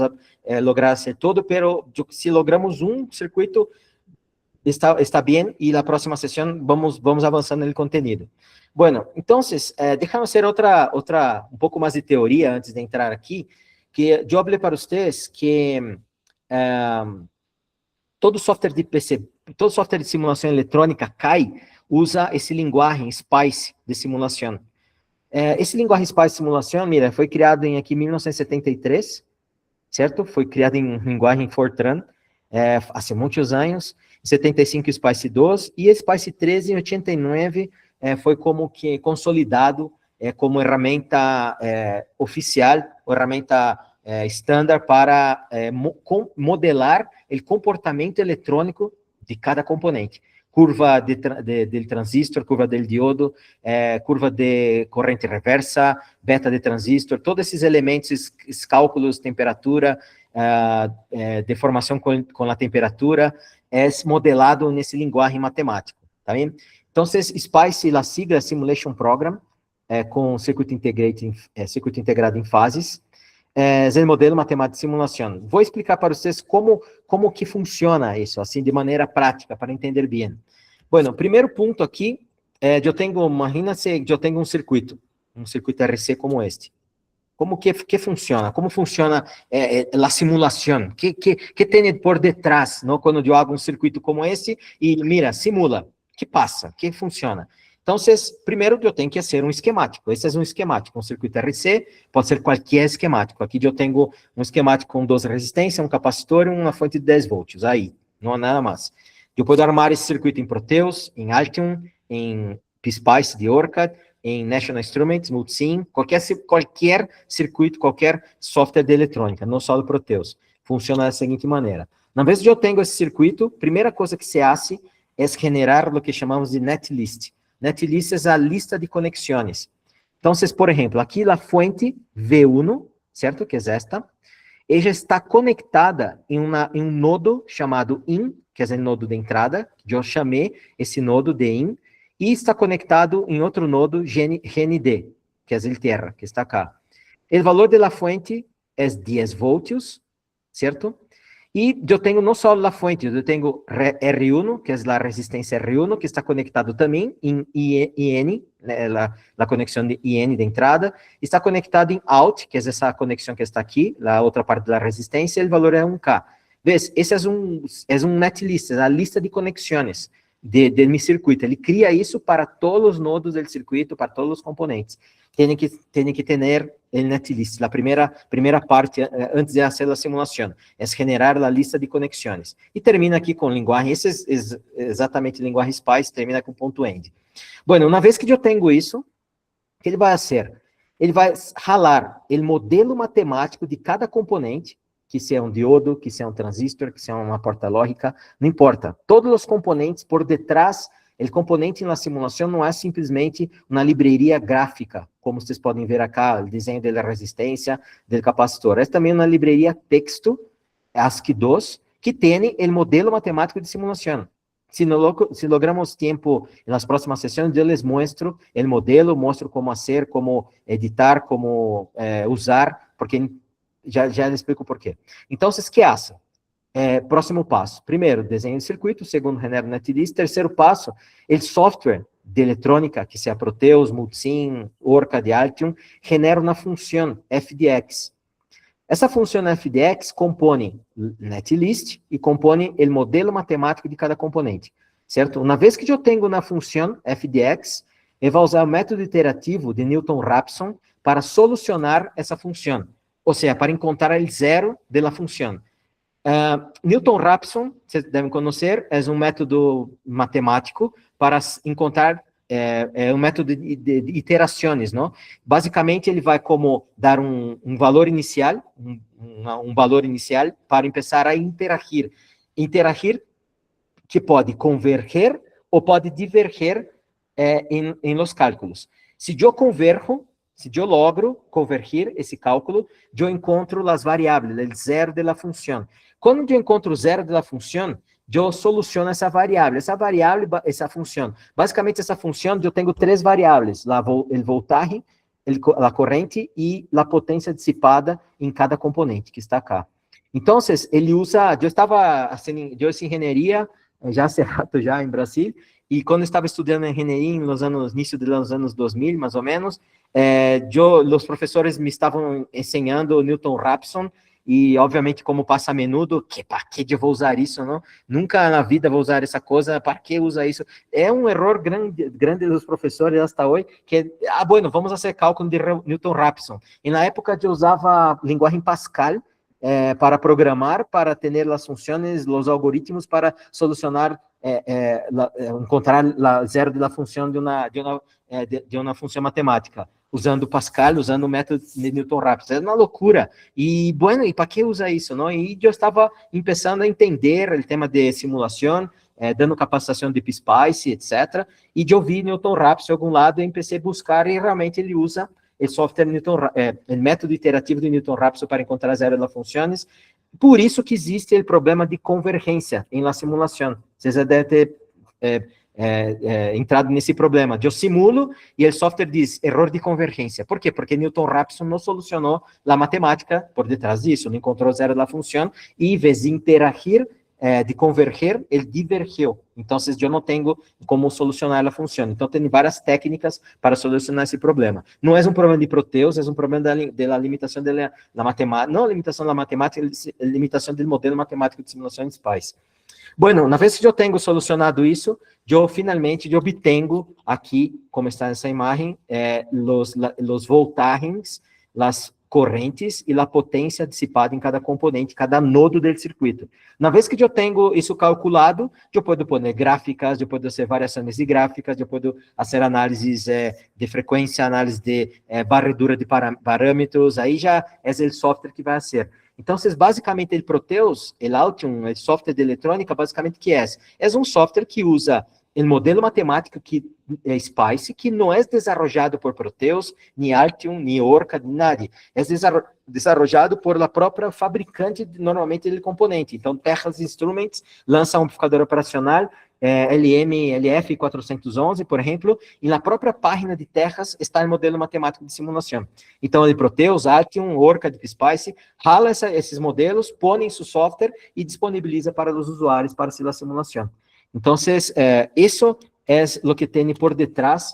lograr ser todo, pero se logramos um circuito, está bem, e na próxima sessão vamos avançando no conteúdo. Bueno, então, deixamos ser outra um pouco mais de teoria antes de entrar aqui, que eu falei para vocês que todo software de PC, todo software de simulação eletrônica CAI usa esse linguagem SPICE de simulação. Esse linguagem SPICE de simulação, mira, foi criado em 1973, certo? Foi criado em linguagem Fortran, há muitos anos. Em 75 o SPICE 2 e o SPICE 13 em 89 foi como que consolidado como ferramenta oficial, ferramenta estándar para modelar o comportamento eletrônico de cada componente. curva del transistor, curva del diodo, curva de corrente reversa, beta de transistor, todos esses elementos, esses cálculos, temperatura, deformação com a temperatura, é modelado nesse linguagem matemático, tá bem? Então, SPICE, a sigla Simulation Program, com circuito integrado em fases, é o modelo matemático de simulação. Vou explicar para vocês como que funciona isso, assim, de maneira prática, para entender bem. Bueno, primeiro ponto aqui, imagina-se que eu tenho um circuito RC como este. Como que funciona? Como funciona a simulação? Que tem por detrás, não? Quando eu hago um circuito como esse e, mira, simula. Que passa? Que funciona? Então, primeiro eu tenho que fazer um esquemático. Esse é um esquemático, um circuito RC, pode ser qualquer esquemático. Aqui eu tenho um esquemático com 12 resistências, um capacitor e uma fonte de 10 volts. Aí, não há nada mais. Eu posso armar esse circuito em Proteus, em Altium, em PSPICE de ORCAD, em National Instruments, Multisim, qualquer circuito, qualquer software de eletrônica, não só do Proteus. Funciona da seguinte maneira. Na vez que eu tenho esse circuito, primeira coisa que se faz é generar o que chamamos de netlist. Netlist é a lista de conexões. Então, por exemplo, aqui a fonte V1, certo? Que é esta. Ela está conectada em um nodo chamado IN, que é o nodo de entrada. Eu chamei esse nodo de IN. E está conectado em outro nodo GND, que é o terra, que está cá. O valor da fonte é 10 volts, certo? E eu tenho não só a fonte, eu tenho R1, que é a resistência R1, que está conectado também em IN, né, a conexão de IN de entrada, está conectado em out, que é essa conexão que está aqui, a outra parte da resistência, e o valor é 1K. Ves, esse é um netlist, é a lista de conexões de meu circuito. Ele cria isso para todos os nodos do circuito, para todos os componentes. Tem que ter o netlist. A primeira parte, antes de fazer a simulação, é generar a lista de conexões. E termina aqui com linguagem, esse é exatamente a linguagem SPICE, termina com ponto end. Bueno, uma vez que eu tenho isso, o que ele vai fazer? Ele vai ralar o modelo matemático de cada componente, que seja um diodo, que seja um transistor, que seja uma porta lógica, não importa. Todos os componentes por detrás, o componente na simulação não é simplesmente uma livraria gráfica, como vocês podem ver acá, o desenho da resistência, do capacitor. É também uma livraria texto, ASCII2, que tem o modelo matemático de simulação. Se logramos tempo nas próximas sessões, eu les mostro o modelo, mostro como fazer, como editar, como usar, porque já lhe explico por quê. Então, o que façam? Próximo passo. Primeiro, desenho de circuito. Segundo, genera netlist. Terceiro passo, o software de eletrônica, que seja Proteus, Multisim, ORCAD, Altium, genera uma função FDX. Essa função FDX compõe netlist e compõe o modelo matemático de cada componente, certo? Uma vez que eu tenho na função FDX, eu vou usar o método iterativo de Newton-Raphson para solucionar essa função, ou seja, para encontrar o zero da função. Newton-Raphson, vocês devem conhecer, é um método matemático para encontrar, um método de iterações, não? Basicamente, ele vai como dar um valor inicial, um valor inicial para começar a interagir. Interagir que pode converger ou pode diverger em los cálculos. Se eu converjo, se eu logro convergir esse cálculo, eu encontro as variáveis, o zero da função. Quando eu encontro o zero da função, eu soluciono essa variável, essa função. Basicamente, essa função, eu tenho três variáveis, o voltaje, a corrente e a potência dissipada em cada componente que está cá. Então, ele usa, eu estava assim, eu fiz engenharia, já cerrado já em Brasil, e quando estava estudando engenharia início dos anos 2000, mais ou menos, os professores me estavam ensinando Newton-Raphson, e, obviamente, como passa a menudo, para que eu vou usar isso, não? Nunca na vida vou usar essa coisa, para que usar isso? É um erro grande dos professores até hoje, que, bueno, vamos fazer cálculo de Newton-Raphson. E na época eu usava linguagem Pascal para programar, para ter as funções, os algoritmos para solucionar, encontrar o zero da função de uma função matemática, usando Pascal, usando o método de Newton-Raphson. É uma loucura. E, bueno, e para que usar isso, não? E eu estava começando a entender o tema de simulação, dando capacitação de PSpice, etc. E eu vi Newton Raphson em algum lado e comecei a buscar e realmente ele usa o software o método iterativo de Newton Raphson para encontrar as áreas das funções. Por isso que existe o problema de convergência em la simulação. Vocês já devem ter entrado nesse problema. Eu simulo e o software diz erro de convergência. Por quê? Porque Newton Raphson não solucionou a matemática por detrás disso, não encontrou zero da função e, em vez de interagir, de converger, ele divergiu. Então, eu não tenho como solucionar a função. Então, tem várias técnicas para solucionar esse problema. Não é um problema de Proteus, é um problema da limitação da matemática, não a limitação da matemática, a limitação do modelo matemático de simulação de SPICE. Bueno, na vez que eu tenho solucionado isso, eu finalmente obtenho aqui, como está nessa imagem, os voltagens, as correntes e a potência dissipada em cada componente, cada nodo do circuito. Na vez que eu tenho isso calculado, eu posso pôr gráficas, eu posso fazer variações de gráficas, eu posso fazer análises de frequência, análise de varredura de parâmetros, aí já é o software que vai fazer. Então, basicamente, o Proteus, o Altium, o software de eletrônica, basicamente, que é? É um software que usa o modelo matemático que é SPICE, que não é desenvolvido por Proteus, nem Altium, nem Orca, nem nada. É desenvolvido por a própria fabricante, normalmente, do componente. Então, Texas Instruments lança um amplificador operacional, LF411, por exemplo, e na própria página de Texas está o modelo matemático de simulação. Então, o Proteus, Altium, Orca, de SPICE, rala esses modelos, põe em seu software e disponibiliza para os usuários para a simulação. Então, isso é o que tem por detrás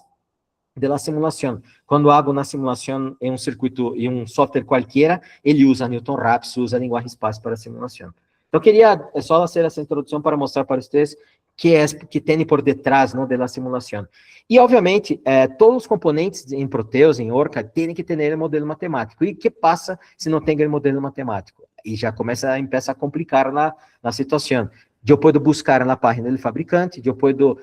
da simulação. Quando hago na simulação em um circuito, em um software qualquer, ele usa Newton Raphson, usa a linguagem SPICE para a simulação. Então, queria só fazer essa introdução para mostrar para vocês que tem por detrás, não, da simulação. E, obviamente, todos os componentes em Proteus, em Orca, têm que ter o modelo matemático. E o que passa se não tem o modelo matemático? E já começa a complicar na situação. Eu posso buscar na página do fabricante, eu posso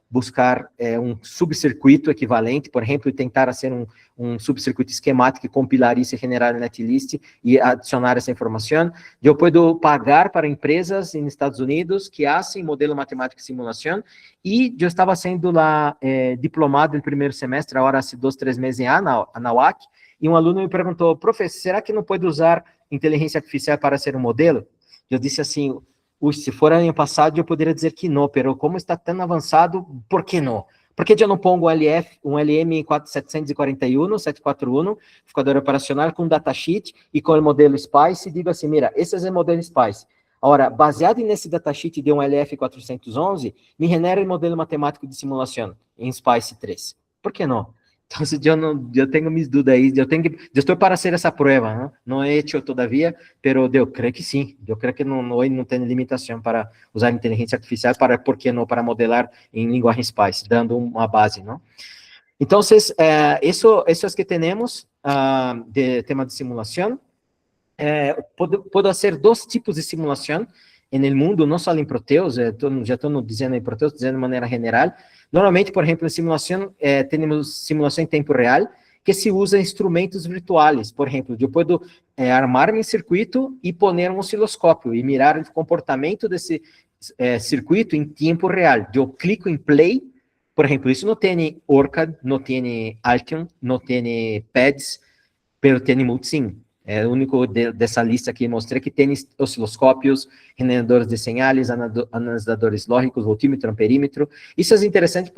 buscar um subcircuito equivalente, por exemplo, e tentar fazer um subcircuito esquemático, compilar isso e generar um netlist e adicionar essa informação. Eu posso pagar para empresas nos Estados Unidos que fazem modelo matemático de simulação, e eu estava sendo lá diplomado no primeiro semestre, agora há 2, 3 meses em Anáhuac, e um aluno me perguntou: professor, será que não pode usar inteligência artificial para ser um modelo? Eu disse assim: se for ano passado, eu poderia dizer que não, mas como está tão avançado, por que não? Por que eu não pongo um LM741, 741, amplificador operacional com datasheet e com o modelo SPICE, e digo assim: mira, esse é o modelo SPICE. Agora, baseado nesse datasheet de um LF411, me genera o modelo matemático de simulação em SPICE 3. Por que não? Então, eu tenho mis dúvidas aí, eu estou para fazer essa prova, não? Não he hecho todavía, pero eu creio que sim, eu creio que não tem limitação para usar inteligência artificial, por que não, para modelar em linguagem SPICE, dando uma base, não? Então, isso é o que temos de tema de simulação. Pode fazer 2 tipos de simulação no mundo, não só em Proteus, já estou dizendo em Proteus, dizendo de maneira general. Normalmente, por exemplo, em simulação, temos simulação em tempo real, que se usa instrumentos virtuais. Por exemplo, eu posso armar meu circuito e pôr um osciloscópio e mirar o comportamento desse circuito em tempo real. Eu clico em play, por exemplo, isso não tem Orca, não tem Altium, não tem PADS, mas tem Multisim. É o único dessa lista que mostrei que tem osciloscópios, generadores de señales, analisadores lógicos, voltímetro, amperímetro. Isso é interessante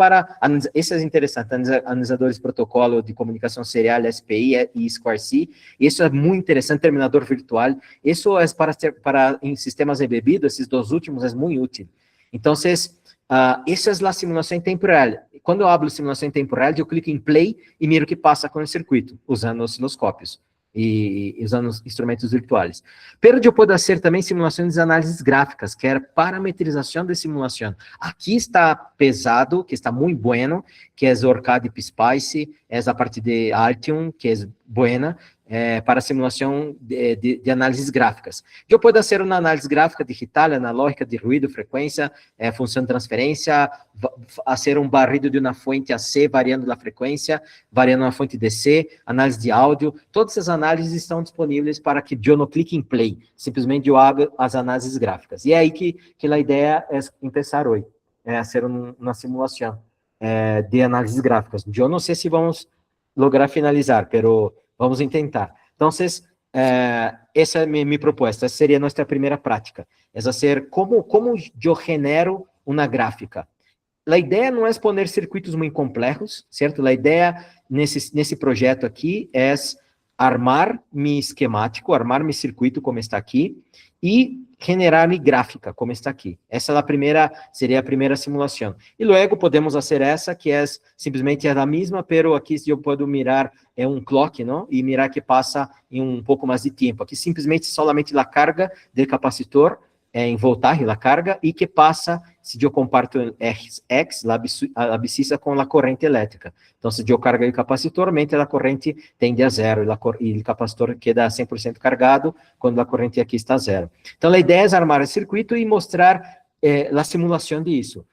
analisadores de protocolo de comunicação serial, SPI e SQRC. Isso é muito interessante, terminador virtual. Isso é para em sistemas embebidos, esses 2 últimos é muito útil. Então, essa é a simulação em tempo real. Quando eu abro simulação em tempo real, eu clico em play e miro o que passa com o circuito, usando osciloscópios e usando instrumentos virtuais. Pero eu posso fazer também simulações de análises gráficas, que é parametrização de simulação. Aqui está pesado, que está muito bueno, que é Orca de PSpice, é a parte de Altium, que é buena, para simulação de análises gráficas. Eu posso fazer uma análise gráfica digital, analógica de ruído, frequência, função de transferência, fazer um barrido de uma fonte AC, variando a frequência, variando uma fonte DC, análise de áudio, todas essas análises estão disponíveis para que eu não clique em play, simplesmente eu haga as análises gráficas. E é aí que a ideia é começar hoje, fazer uma simulação de análises gráficas. Eu não sei se vamos lograr finalizar, pero vamos tentar. Então, essa é minha proposta, essa seria a nossa primeira prática, é fazer como eu genero uma gráfica. A ideia não é exponer circuitos muito complexos, certo? A ideia nesse projeto aqui é armar meu esquemático, armar meu circuito como está aqui, e generar minha gráfica como está aqui. Essa seria a primeira simulação. E logo podemos fazer essa, que é simplesmente a mesma, pero aqui eu posso mirar um clock, não? E mirar que passa em um pouco mais de tempo. Aqui simplesmente solamente a carga do capacitor, em voltagem, a carga, e que passa, se eu comparto X, a abscissa com a corrente elétrica. Então, se eu carrego o capacitor, a corrente tende a zero, e o capacitor queda 100% carregado, quando a corrente aqui está zero. Então, a ideia é armar o circuito e mostrar a simulação disso.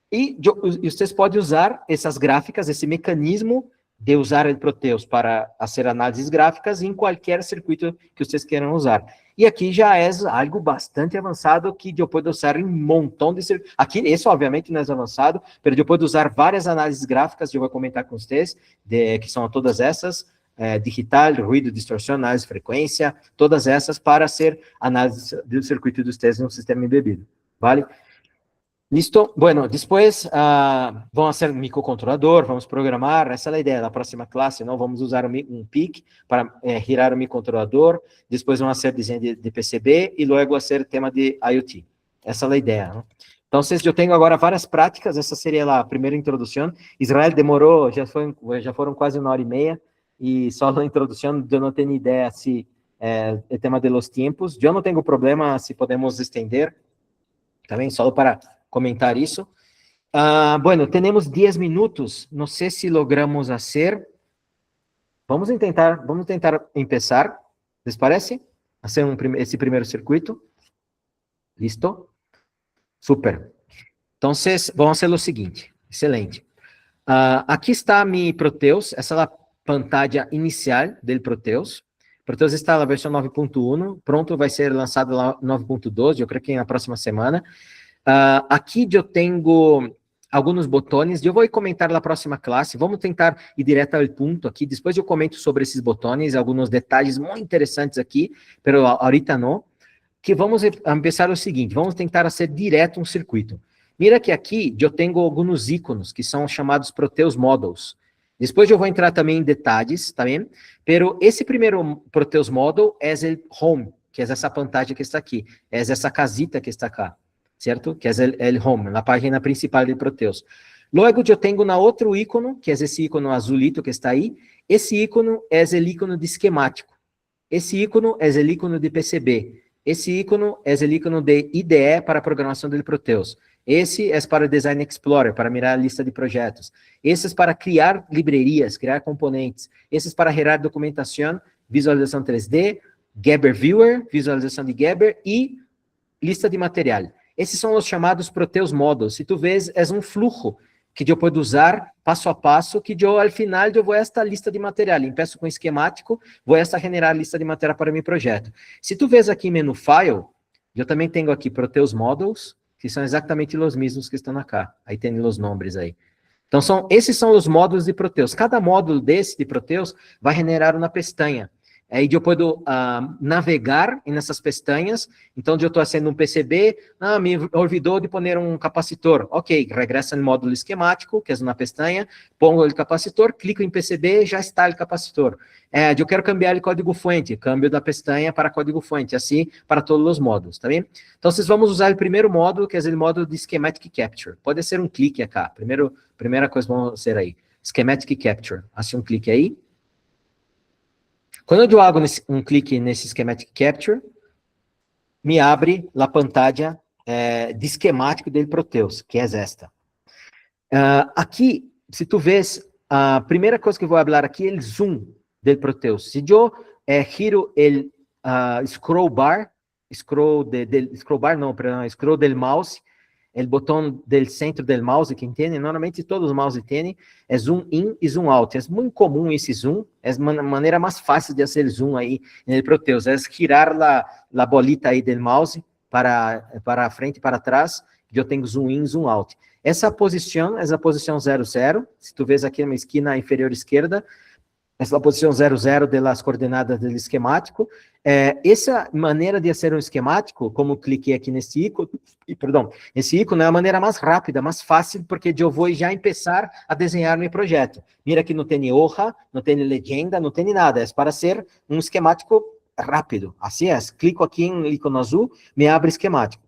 E vocês podem usar essas gráficas, esse mecanismo de usar o Proteus para fazer análises gráficas em qualquer circuito que vocês queiram usar. E aqui já é algo bastante avançado que eu posso usar em um montão de circuitos. Aqui, esse obviamente não é avançado, mas eu posso usar várias análises gráficas, eu vou comentar com vocês, que são todas essas, digital, ruído, distorção, análise de frequência, todas essas para ser análise do circuito de vocês no sistema embebido, vale? Listo? Bueno, depois vamos fazer microcontrolador, vamos programar, essa é a ideia da próxima classe, não? Vamos usar um PIC para girar o microcontrolador, depois vamos fazer desenho de PCB e logo fazer tema de IoT. Essa é a ideia, não? Então, eu tenho agora várias práticas, essa seria a primeira introdução. Israel demorou, já foram quase 1h30, e só na introdução eu não tenho ideia se o tema de los tempos. Eu não tenho problema se podemos estender, também, só para comentar isso. Bueno, temos 10 minutos, não sei se logramos fazer. Vamos tentar começar, ¿les parece? Fazer esse primeiro circuito. Listo? Super. Então, vamos fazer o seguinte, excelente. Aqui está meu Proteus, essa é a pantalla inicial do Proteus. Proteus está na versão 9.1, pronto, vai ser lançado lá 9.12, eu creio que na próxima semana. Aqui eu tenho alguns botões, eu vou comentar na próxima classe, vamos tentar ir direto ao ponto aqui, depois eu comento sobre esses botões, alguns detalhes muito interessantes aqui, mas ahorita não, que vamos começar o seguinte, vamos tentar fazer direto um circuito. Mira que aqui eu tenho alguns íconos, que são chamados Proteus Models. Depois eu vou entrar também em detalhes, tá bem? Pero esse primeiro Proteus Model é o Home, que é essa pantalla que está aqui, é essa casita que está cá. Certo? Que é o home, na página principal de Proteus. Logo, eu tenho na outro ícono, que é esse ícono azulito que está aí. Esse ícono é o ícono de esquemático. Esse ícono é o ícono de PCB. Esse ícono é o ícono de IDE para a programação do Proteus. Esse é para o Design Explorer, para mirar a lista de projetos. Esses para criar librarias, criar componentes. Esses para gerar documentação, visualização 3D, Gerber Viewer, visualização de Gerber e lista de material. Esses são os chamados Proteus Models. Se tu vês, é um fluxo que eu posso usar passo a passo, que eu, ao final, eu vou a esta lista de material. Empeço com esquemático, vou a esta generar a lista de material para meu projeto. Se tu vês aqui menu File, eu também tenho aqui Proteus Models, que são exatamente os mesmos que estão acá. Aí tem os nomes aí. Então, esses são os módulos de Proteus. Cada módulo desse de Proteus vai generar uma pestana. Aí eu posso navegar nessas pestanas. Então, eu estou fazendo um PCB, me olvidou de pôr um capacitor. Ok, regressa no módulo esquemático, que é uma pestana, pongo o capacitor, clico em PCB, já está o capacitor. Eu quero cambiar o código-fonte, câmbio da pestana para código-fonte, assim para todos os módulos, tá bem? Então, vocês vamos usar o primeiro módulo, que é o módulo de Schematic Capture. Pode ser um clique aqui. Primeira coisa vamos ser aí. Schematic Capture. Assim um clique aí. Quando eu hago um clique nesse Schematic Capture, me abre a pantalla de esquemático do Proteus, que é esta. Aqui, se tu vês, a primeira coisa que eu vou falar aqui é o zoom do Proteus. Se eu giro el scroll bar, scroll del mouse, el botão del centro del mouse, quem tem, normalmente todos os mouse têm, é zoom in e zoom out. É muito comum esse zoom, é a maneira mais fácil de fazer zoom aí no Proteus, é girar a bolita aí del mouse para frente e para trás, eu tenho zoom in, zoom out. Essa posição é a posição 00, se tu vês aqui na esquina inferior esquerda, essa é a posição 00 das coordenadas do esquemático. Essa maneira de fazer um esquemático, como cliquei aqui nesse ícone, esse ícone é a maneira mais rápida, mais fácil, porque eu vou já começar a desenhar meu projeto. Mira que não tem hoja, não tem legenda, não tem nada, é para ser um esquemático rápido. Assim é, clico aqui no ícone azul, me abre esquemático.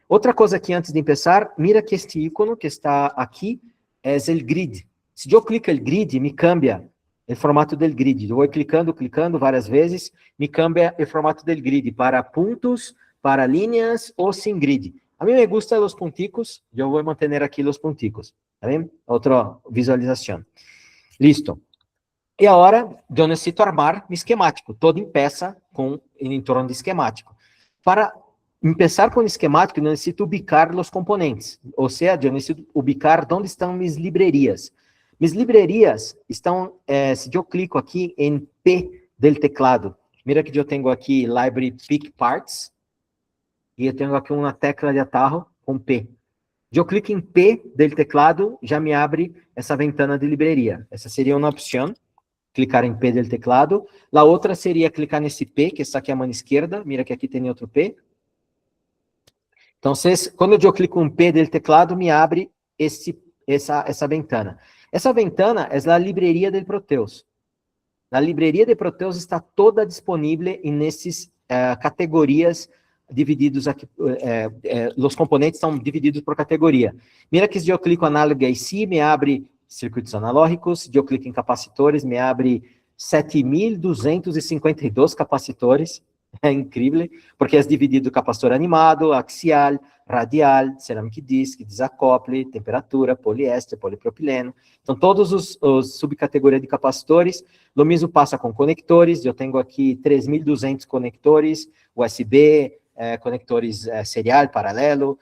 Outra coisa aqui antes de começar, mira que este ícone que está aqui é o grid. Se eu clico no grid, me cambia o formato do grid. Eu vou clicando várias vezes, me cambia o formato do grid para pontos, para linhas ou sem grid. A mim me gustam os ponticos, eu vou manter aqui os ponticos. Tá bem? Outra visualização. Listo. E agora, eu necessito armar meu esquemático, todo em peça em torno de esquemático. Para começar com o esquemático, eu necessito ubicar os componentes. Ou seja, eu necessito ubicar onde estão minhas livrarias. Minhas livrarias estão, se eu clico aqui em P do teclado, mira que eu tenho aqui Library Pick Parts, e eu tenho aqui uma tecla de atalho com P. Eu clico em P do teclado, já me abre essa ventana de livraria. Essa seria uma opção, clicar em P do teclado. A outra seria clicar nesse P, que está aqui à mão esquerda, mira que aqui tem outro P. Então, quando eu clico em P do teclado, me abre essa ventana. Essa ventana é a livraria do Proteus. A livraria de Proteus está toda disponível nessas categorias divididos aqui. Os componentes estão divididos por categoria. Mira que se eu clico análogo IC, me abre circuitos analógicos. Se eu clico em capacitores, me abre 7.252 capacitores. É incrível, porque é dividido capacitor animado, axial, radial, ceramic disc, desacople, temperatura, poliéster, polipropileno. Então, todos os subcategorias de capacitores. O mesmo passa com conectores. Eu tenho aqui 3.200 conectores, USB, conectores serial, paralelo,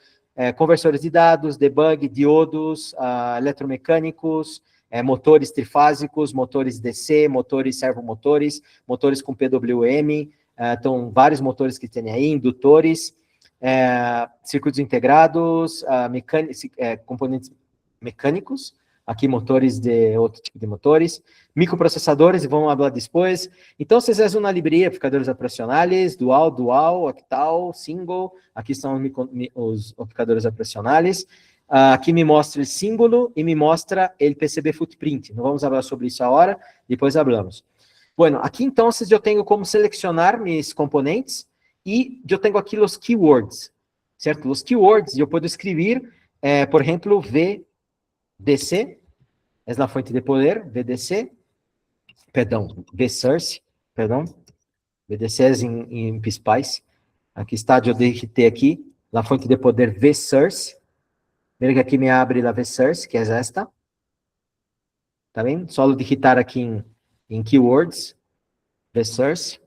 conversores de dados, debug, diodos, eletromecânicos, motores trifásicos, motores DC, motores servomotores, motores com PWM, então, vários motores que tem aí, indutores, circuitos integrados, componentes mecânicos, aqui motores de outro tipo de motores, microprocessadores, e vamos falar depois. Então, vocês é uma livraria, amplificadores operacionais, dual, octal, single, aqui são os amplificadores operacionais. Aqui me mostra o símbolo e me mostra o PCB footprint. Não vamos falar sobre isso agora, depois falamos. Bueno, aqui então eu tenho como selecionar meus componentes e eu tenho aqui os keywords, certo? Os keywords eu posso escrever, por exemplo, VDC, é a fonte de poder, VDC, VSource, VDC é em PSpice, aqui está, eu digitei aqui, a fonte de poder VSource, veja que aqui me abre a VSource, que é esta, tá bem? Só digitar aqui em keywords, VSource.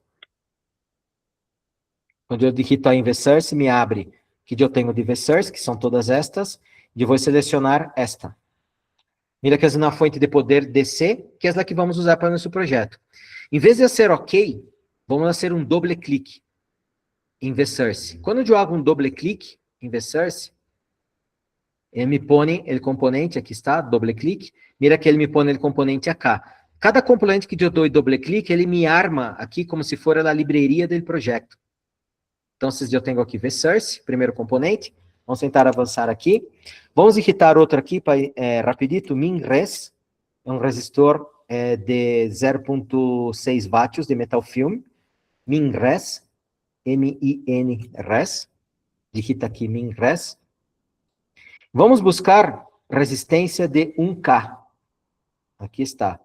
Quando eu digito em VSource, me abre que eu tenho de VSource, que são todas estas, e eu vou selecionar esta. Mira que é uma fonte de poder DC, que é a que vamos usar para o nosso projeto. Em vez de ser OK, vamos fazer um doble clique em VSource. Quando eu hago um doble clique em VSource, ele me põe o componente, aqui está, doble clique, mira que ele me põe o componente acá. Cada componente que eu dou doble clique, ele me arma aqui como se fosse a livraria do projeto. Então, eu tenho aqui VSource, primeiro componente. Vamos tentar avançar aqui. Vamos digitar outro aqui, rapidito, MinRes, é um resistor de 0.6 watts de metal film. MinRes, M-I-N-Res, digita aqui MinRes. Vamos buscar resistência de 1K. Aqui está.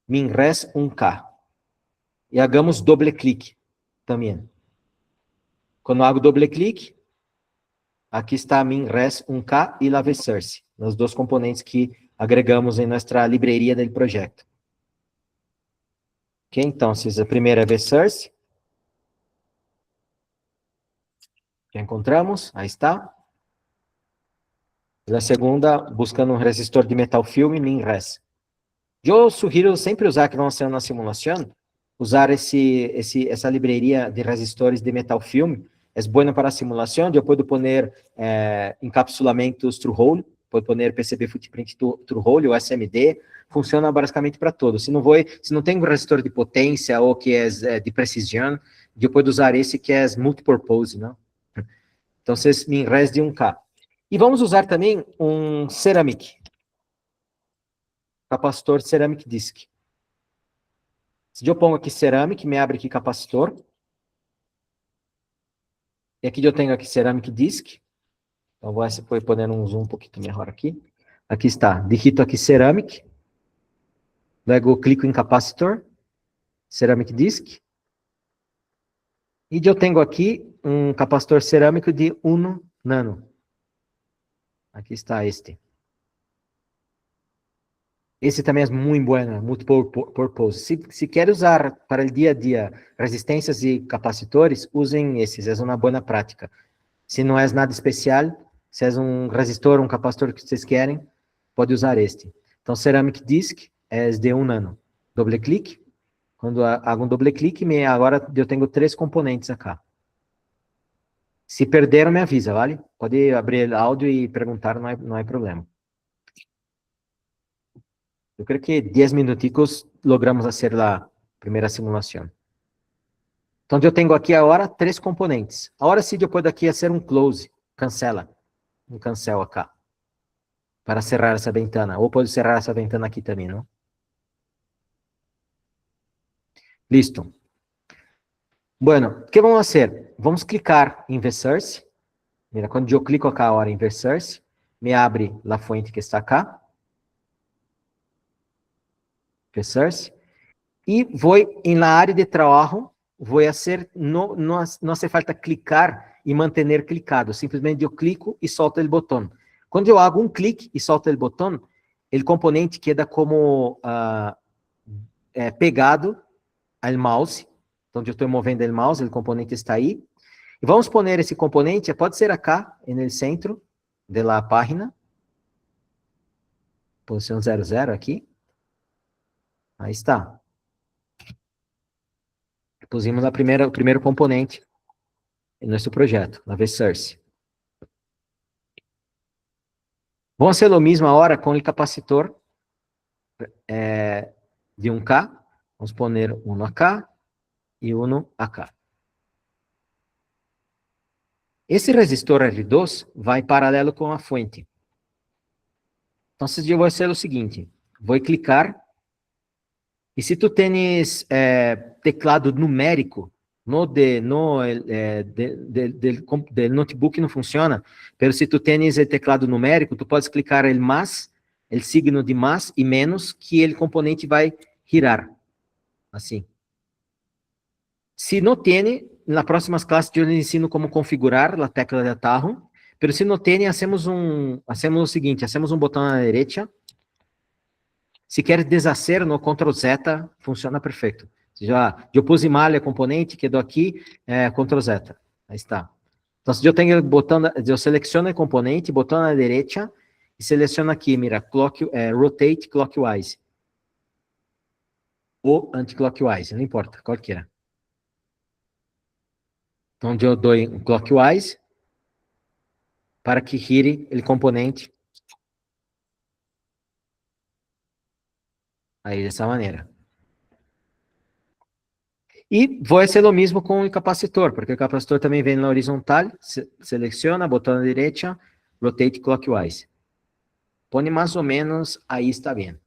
MinRes 1K. E hagamos doble clique também. Quando eu hago doble clique, aqui está MinRes 1K e a VSource, os dois componentes que agregamos em nossa livraria do projeto. Ok, então, a primeira é V-Source. Já encontramos, aí está. E a segunda, buscando um resistor de metal filme, MinRes. Eu sugiro sempre usar, que vamos ser na simulação, usar essa libreria de resistores de metal film. É boa para a simulação. Eu posso pôr encapsulamentos through-hole, posso pôr PCB footprint through-hole ou SMD. Funciona basicamente para todos. Se não tem um resistor de potência ou que é de precisão, eu posso usar esse que é multipurpose, não? Então, MinRes de 1K. E vamos usar também um ceramic, capacitor ceramic disk. Se eu pongo aqui ceramic, me abre aqui capacitor. E aqui eu tenho aqui ceramic disk. Então, vou pôr um zoom um pouquinho melhor aqui. Aqui está, digito aqui ceramic. Luego clico em capacitor, ceramic disk. E eu tenho aqui um capacitor cerâmico de 1 nano. Aqui está este. Esse também é muito bom, multipurpose. Se quer usar para o dia a dia resistências e capacitores, usem esses, é uma boa prática. Se não é nada especial, se é um resistor, um capacitor que vocês querem, pode usar este. Então, ceramic disk é de 1 nano. Doble clique. Quando hago um doble clique, agora eu tenho 3 componentes aqui. Se perderam, me avisa, vale? Pode abrir áudio e perguntar, não é problema. Eu creio que 10 minuticos logramos fazer a primeira simulação. Então, eu tenho aqui agora 3 componentes. Agora sim, eu posso aqui fazer um close, cancela, um cancel aqui, para cerrar essa ventana. Ou pode cerrar essa ventana aqui também, não? Listo. Bueno, o que vamos fazer? Vamos clicar em V-Source. Mira, quando eu clico aqui agora em V-Source, me abre a fonte que está aqui. V-Source. E vou na área de trabalho, vou fazer, não hace falta clicar e manter clicado, simplesmente eu clico e solto o botão. Quando eu hago um clique e solto o botão, o componente queda como pegado ao mouse. Então, eu estou movendo o mouse, o componente está aí. E vamos pôr esse componente, pode ser acá, no centro da página. Posição 00 aqui. Aí está. Pusimos o primeiro componente em nosso projeto, na V-Source. Vamos fazer o mesmo agora com o capacitor de 1K. Vamos pôr um aqui e um aqui. Esse resistor R2 vai paralelo com a fonte. Então, eu vou fazer o seguinte. Vou clicar. E se tu tens teclado numérico, no notebook não funciona, mas se tu tens o teclado numérico, tu podes clicar el mais, o signo de mais e menos, que o componente vai girar. Assim. Se não tem, nas próximas classes eu ensino como configurar a tecla de atarro, mas se não tem, hacemos o seguinte, hacemos um botão à direita. Se quer deshacer no Ctrl Z, funciona perfeito. Eu pus malha componente, quedou aqui, Ctrl Z. Aí está. Então, se eu tenho o botão, eu seleciono o componente, botão à direita, e seleciono aqui, mira, rotate clockwise. Ou anti-clockwise, não importa, qualquer. Então, eu dou um clockwise, para que gire o componente aí dessa maneira. E vou fazer o mesmo com o capacitor, porque o capacitor também vem na horizontal, seleciona, botão à direita, rotate clockwise. Põe mais ou menos, aí está bem.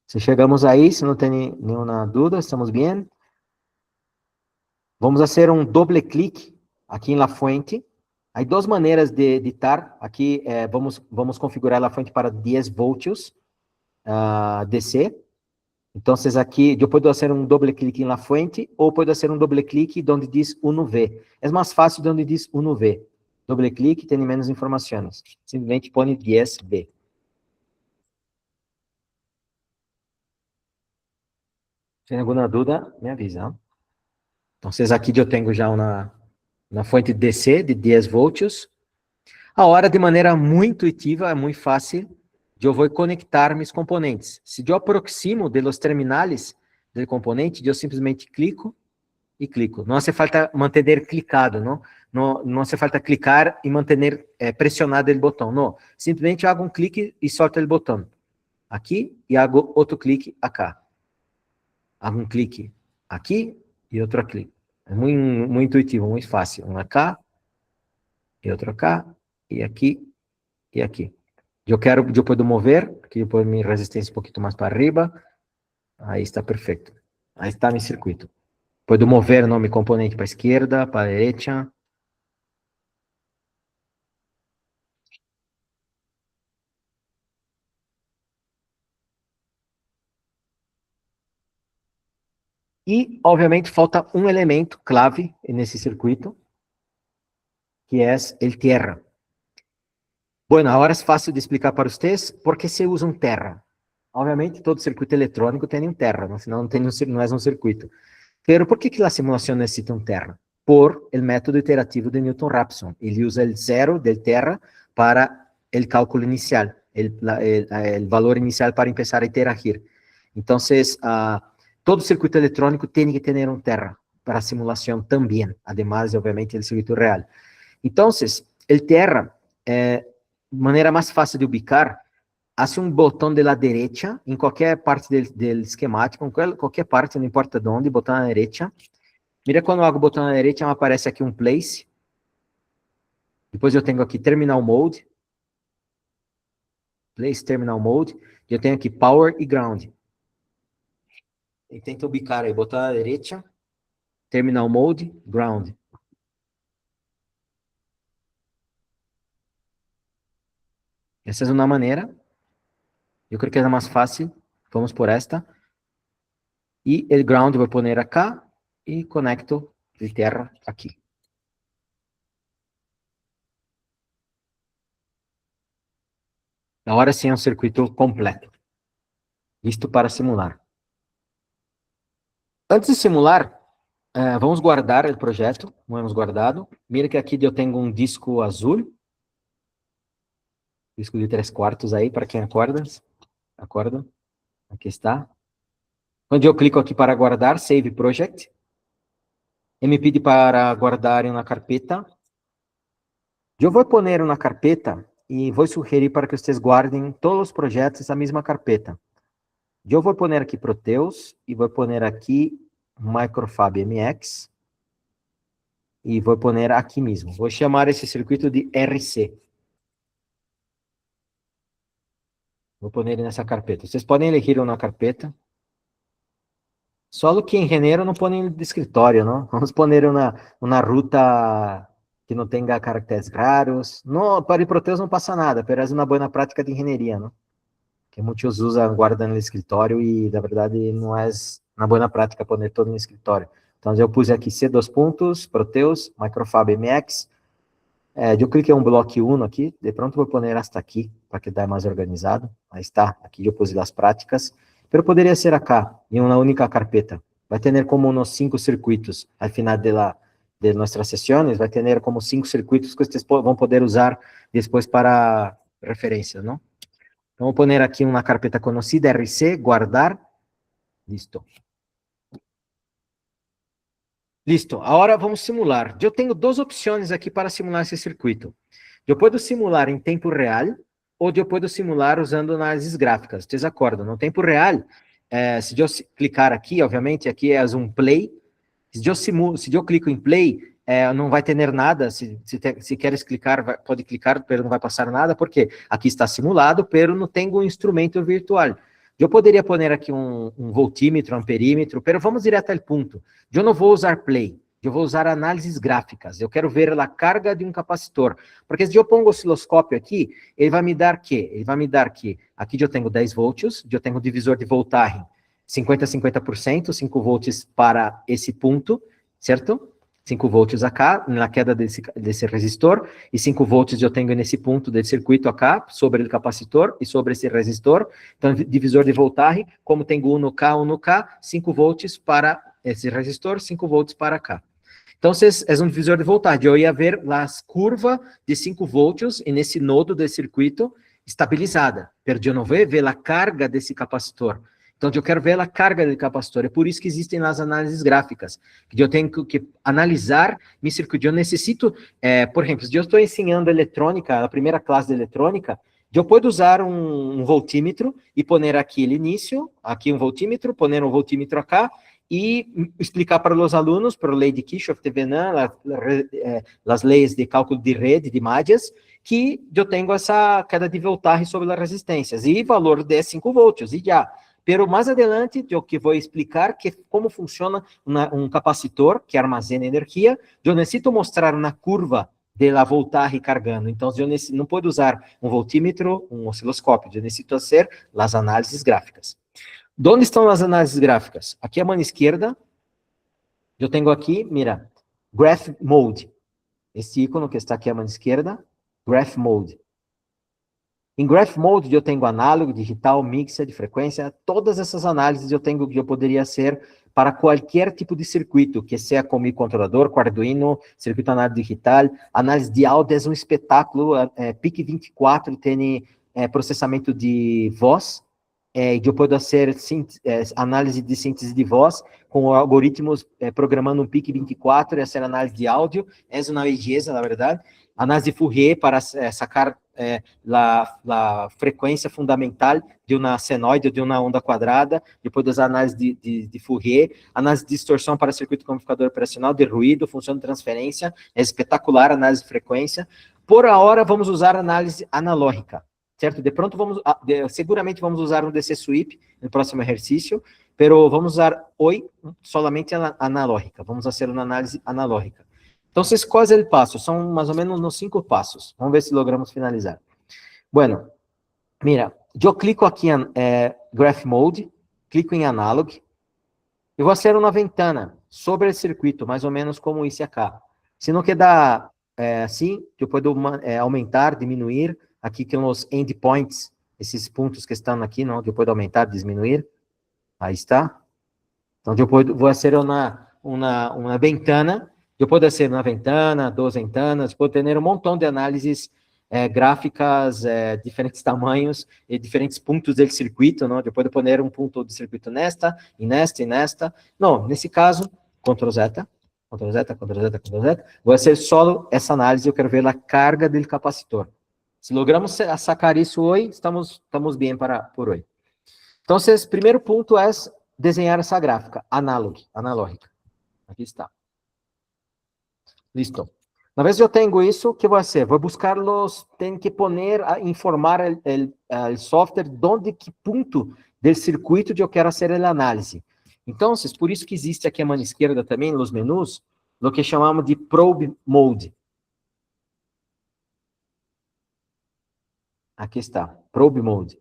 Se chegamos aí, se não tem nenhuma dúvida, estamos bem. Vamos fazer um doble clique aqui na fonte. Há 2 maneiras de editar. Aqui vamos configurar a fonte para 10 volts DC. Então, aqui, eu posso fazer um doble clique na fonte, ou posso fazer um doble clique onde diz 1V. É mais fácil onde diz 1V. Doble clique tem menos informações. Simplesmente põe 10V. Tem alguma dúvida, me avisa. Então, aqui eu tenho já uma fonte DC de 10 volts. Agora, de maneira muito intuitiva, é muito fácil, eu vou conectar meus componentes. Se eu aproximo de los terminales do componente, eu simplesmente clico e clico. Não hace falta manter clicado, não? Não hace falta clicar e manter pressionado o botão, não. Simplesmente hago um clique e solto o botão. Aqui e hago outro clique acá. Hago um clique aqui e outro clique. É muito intuitivo, muito fácil. Um acá e outro acá e aqui e aqui. Eu posso mover, aqui eu ponho minha resistência um pouquinho mais para arriba. Aí está perfeito. Aí está meu circuito. Posso mover meu componente para a esquerda, para a direita. E, obviamente, falta um elemento clave nesse circuito, que é o terra. Bueno, agora é fácil de explicar para vocês por que se usa um terra. Obviamente, todo circuito eletrônico tem um terra, né? Senão não é um circuito. Pero por que a simulação necessita um terra? Por el método iterativo de Newton-Raphson. Ele usa o zero del terra para o cálculo inicial, el valor inicial para começar a interagir. Então, todo circuito eletrônico tem que ter um terra para a simulação também, además, obviamente, do circuito real. Então, o terra, maneira mais fácil de ubicar, hace um botão de la derecha, em qualquer parte do esquemático, em qualquer parte, não importa de onde, botão na direita. Mira quando eu hago o botão na direita, me aparece aqui um place. Depois eu tenho aqui terminal mode. Place terminal mode. E eu tenho aqui power e ground. E tenta ubicar aí, botão na direita, terminal mode, ground. Essa é uma maneira. Eu creio que é a mais fácil. Vamos por esta. E o ground vou pôr acá e conecto de terra aqui. Agora sim é um circuito completo. Listo para simular. Antes de simular, vamos guardar o projeto. Não hemos guardado. Mira que aqui eu tenho um disco azul. Disco de 3/4 aí, para quem acorda. Acorda? Aqui está. Quando eu clico aqui para guardar, Save Project. Ele me pede para guardar em uma carpeta. Eu vou pôr na carpeta e vou sugerir para que vocês guardem todos os projetos na mesma carpeta. Eu vou pôr aqui Proteus e vou pôr aqui Microfab MX e vou pôr aqui mesmo. Vou chamar esse circuito de RC. Vou pôr nessa carpeta. Vocês podem elegir uma carpeta. Só que em engenheiro não põe de escritório, não? Vamos pôr uma ruta que não tenha caracteres raros. Não, para o Proteus não passa nada, mas é uma boa prática de engenharia, não? Que muitos usam, guardam no escritório e, na verdade, não é uma boa prática pôr todo no escritório. Então, eu pus aqui C2 pontos, Proteus, Microfab MX. Eu cliquei um bloco 1 aqui, de pronto vou pôr hasta aqui, para que dê mais organizado. Aí está, aqui eu pus as práticas. Pero poderia ser acá, em uma única carpeta. Vai ter como uns 5 circuitos. Al final de nossas sessões, vai ter como 5 circuitos que vocês vão poder usar depois para referências, não? Então, vou pôr aqui uma carpeta conhecida, RC, guardar. Listo. Listo. Agora vamos simular. Eu tenho 2 opções aqui para simular esse circuito. Eu posso simular em tempo real, ou eu posso simular usando análises gráficas. Vocês acordam? No tempo real, se eu clicar aqui, obviamente, aqui é um play. Se eu clico em play, não vai ter nada. Se queres clicar, pode clicar, mas não vai passar nada, porque aqui está simulado, mas não tenho um instrumento virtual. Eu poderia pôr aqui um voltímetro, amperímetro, mas vamos direto ao ponto. Eu não vou usar play. Eu vou usar análises gráficas. Eu quero ver a carga de um capacitor. Porque se eu pongo o osciloscópio aqui, ele vai me dar quê? Ele vai me dar que aqui eu tenho 10 volts, eu tenho um divisor de voltagem 50% 5 volts para esse ponto, certo? 5 volts acá, na queda desse resistor, e 5 volts eu tenho nesse ponto desse circuito acá, sobre o capacitor e sobre esse resistor. Então, divisor de voltagem, como tenho 1 no K, 5 volts para esse resistor, 5 volts para cá. Então, é um divisor de voltagem. Eu ia ver as curvas de 5 volts e nesse nodo desse circuito estabilizada. Perdi, eu não vou ver a carga desse capacitor. Então, eu quero ver a carga do capacitor. É por isso que existem as análises gráficas. Que eu tenho que analisar meu circuito. Eu necessito, por exemplo, se eu estou ensinando eletrônica, a primeira classe de eletrônica, eu posso usar um voltímetro e pôr aqui o início, aqui um voltímetro, pôr um voltímetro acá, e explicar para os alunos, por lei de Kirchhoff, Thevenin, as leis de cálculo de rede, de malhas, que eu tenho essa queda de voltagem sobre as resistências, e valor de 5 volts, e já. Pero mais adelante, eu que vou explicar como funciona um capacitor que armazena energia. Eu necessito mostrar uma curva da voltagem cargando. Então, eu não posso usar um voltímetro, um osciloscópio. Eu necessito fazer as análises gráficas. Onde estão as análises gráficas? Aqui à mão esquerda, eu tenho aqui, mira, Graph Mode. Esse ícone que está aqui à mão esquerda, Graph Mode. Em Graph Mode, eu tenho análogo, digital, mixer, de frequência, todas essas análises eu tenho que eu poderia ser para qualquer tipo de circuito, que seja com microcontrolador, com Arduino, circuito análogo digital, análise de áudio é um espetáculo, PIC24 tem processamento de voz, eu posso fazer análise de síntese de voz com algoritmos programando um PIC24 e fazer análise de áudio, é uma beleza, na verdade. Análise de Fourier para sacar a frequência fundamental de uma senoide ou de uma onda quadrada, depois das análises de Fourier, análise de distorção para circuito codificador operacional, de ruído, função de transferência, é espetacular, análise de frequência. Por hora, vamos usar análise analógica, certo? De pronto, seguramente vamos usar um DC sweep no próximo exercício, pero vamos usar hoje solamente analógica, vamos fazer uma análise analógica. Então, qual é o passo? São mais ou menos uns 5 passos. Vamos ver se logramos finalizar. Bueno, mira, eu clico aqui em Graph Mode, clico em Analog, e vou fazer uma ventana sobre o circuito, mais ou menos como esse aqui. Se não quer assim, eu posso aumentar, diminuir, aqui com os endpoints, esses pontos que estão aqui, não? Eu posso aumentar, diminuir. Aí está. Então, eu vou fazer uma ventana. Eu posso fazer uma ventana, 2 ventanas, posso ter um montão de análises gráficas, diferentes tamanhos e diferentes pontos do circuito, não? Eu posso pôr um ponto do circuito nesta, e nesta, e nesta. Não, nesse caso, Ctrl Z, Ctrl Z, Ctrl Z, Ctrl Z, vou fazer só essa análise, eu quero ver a carga do capacitor. Se logramos sacar isso hoje, estamos bem por hoje. Então, o primeiro ponto é desenhar essa gráfica, analógica. Aqui está. Listo. Uma vez eu tenho isso, o que vou fazer? Vou buscar tenho que informar o software onde, que ponto do circuito eu quero fazer a análise. Então, por isso que existe aqui à mão esquerda também, nos menus, o que chamamos de Probe Mode. Aqui está, Probe Mode.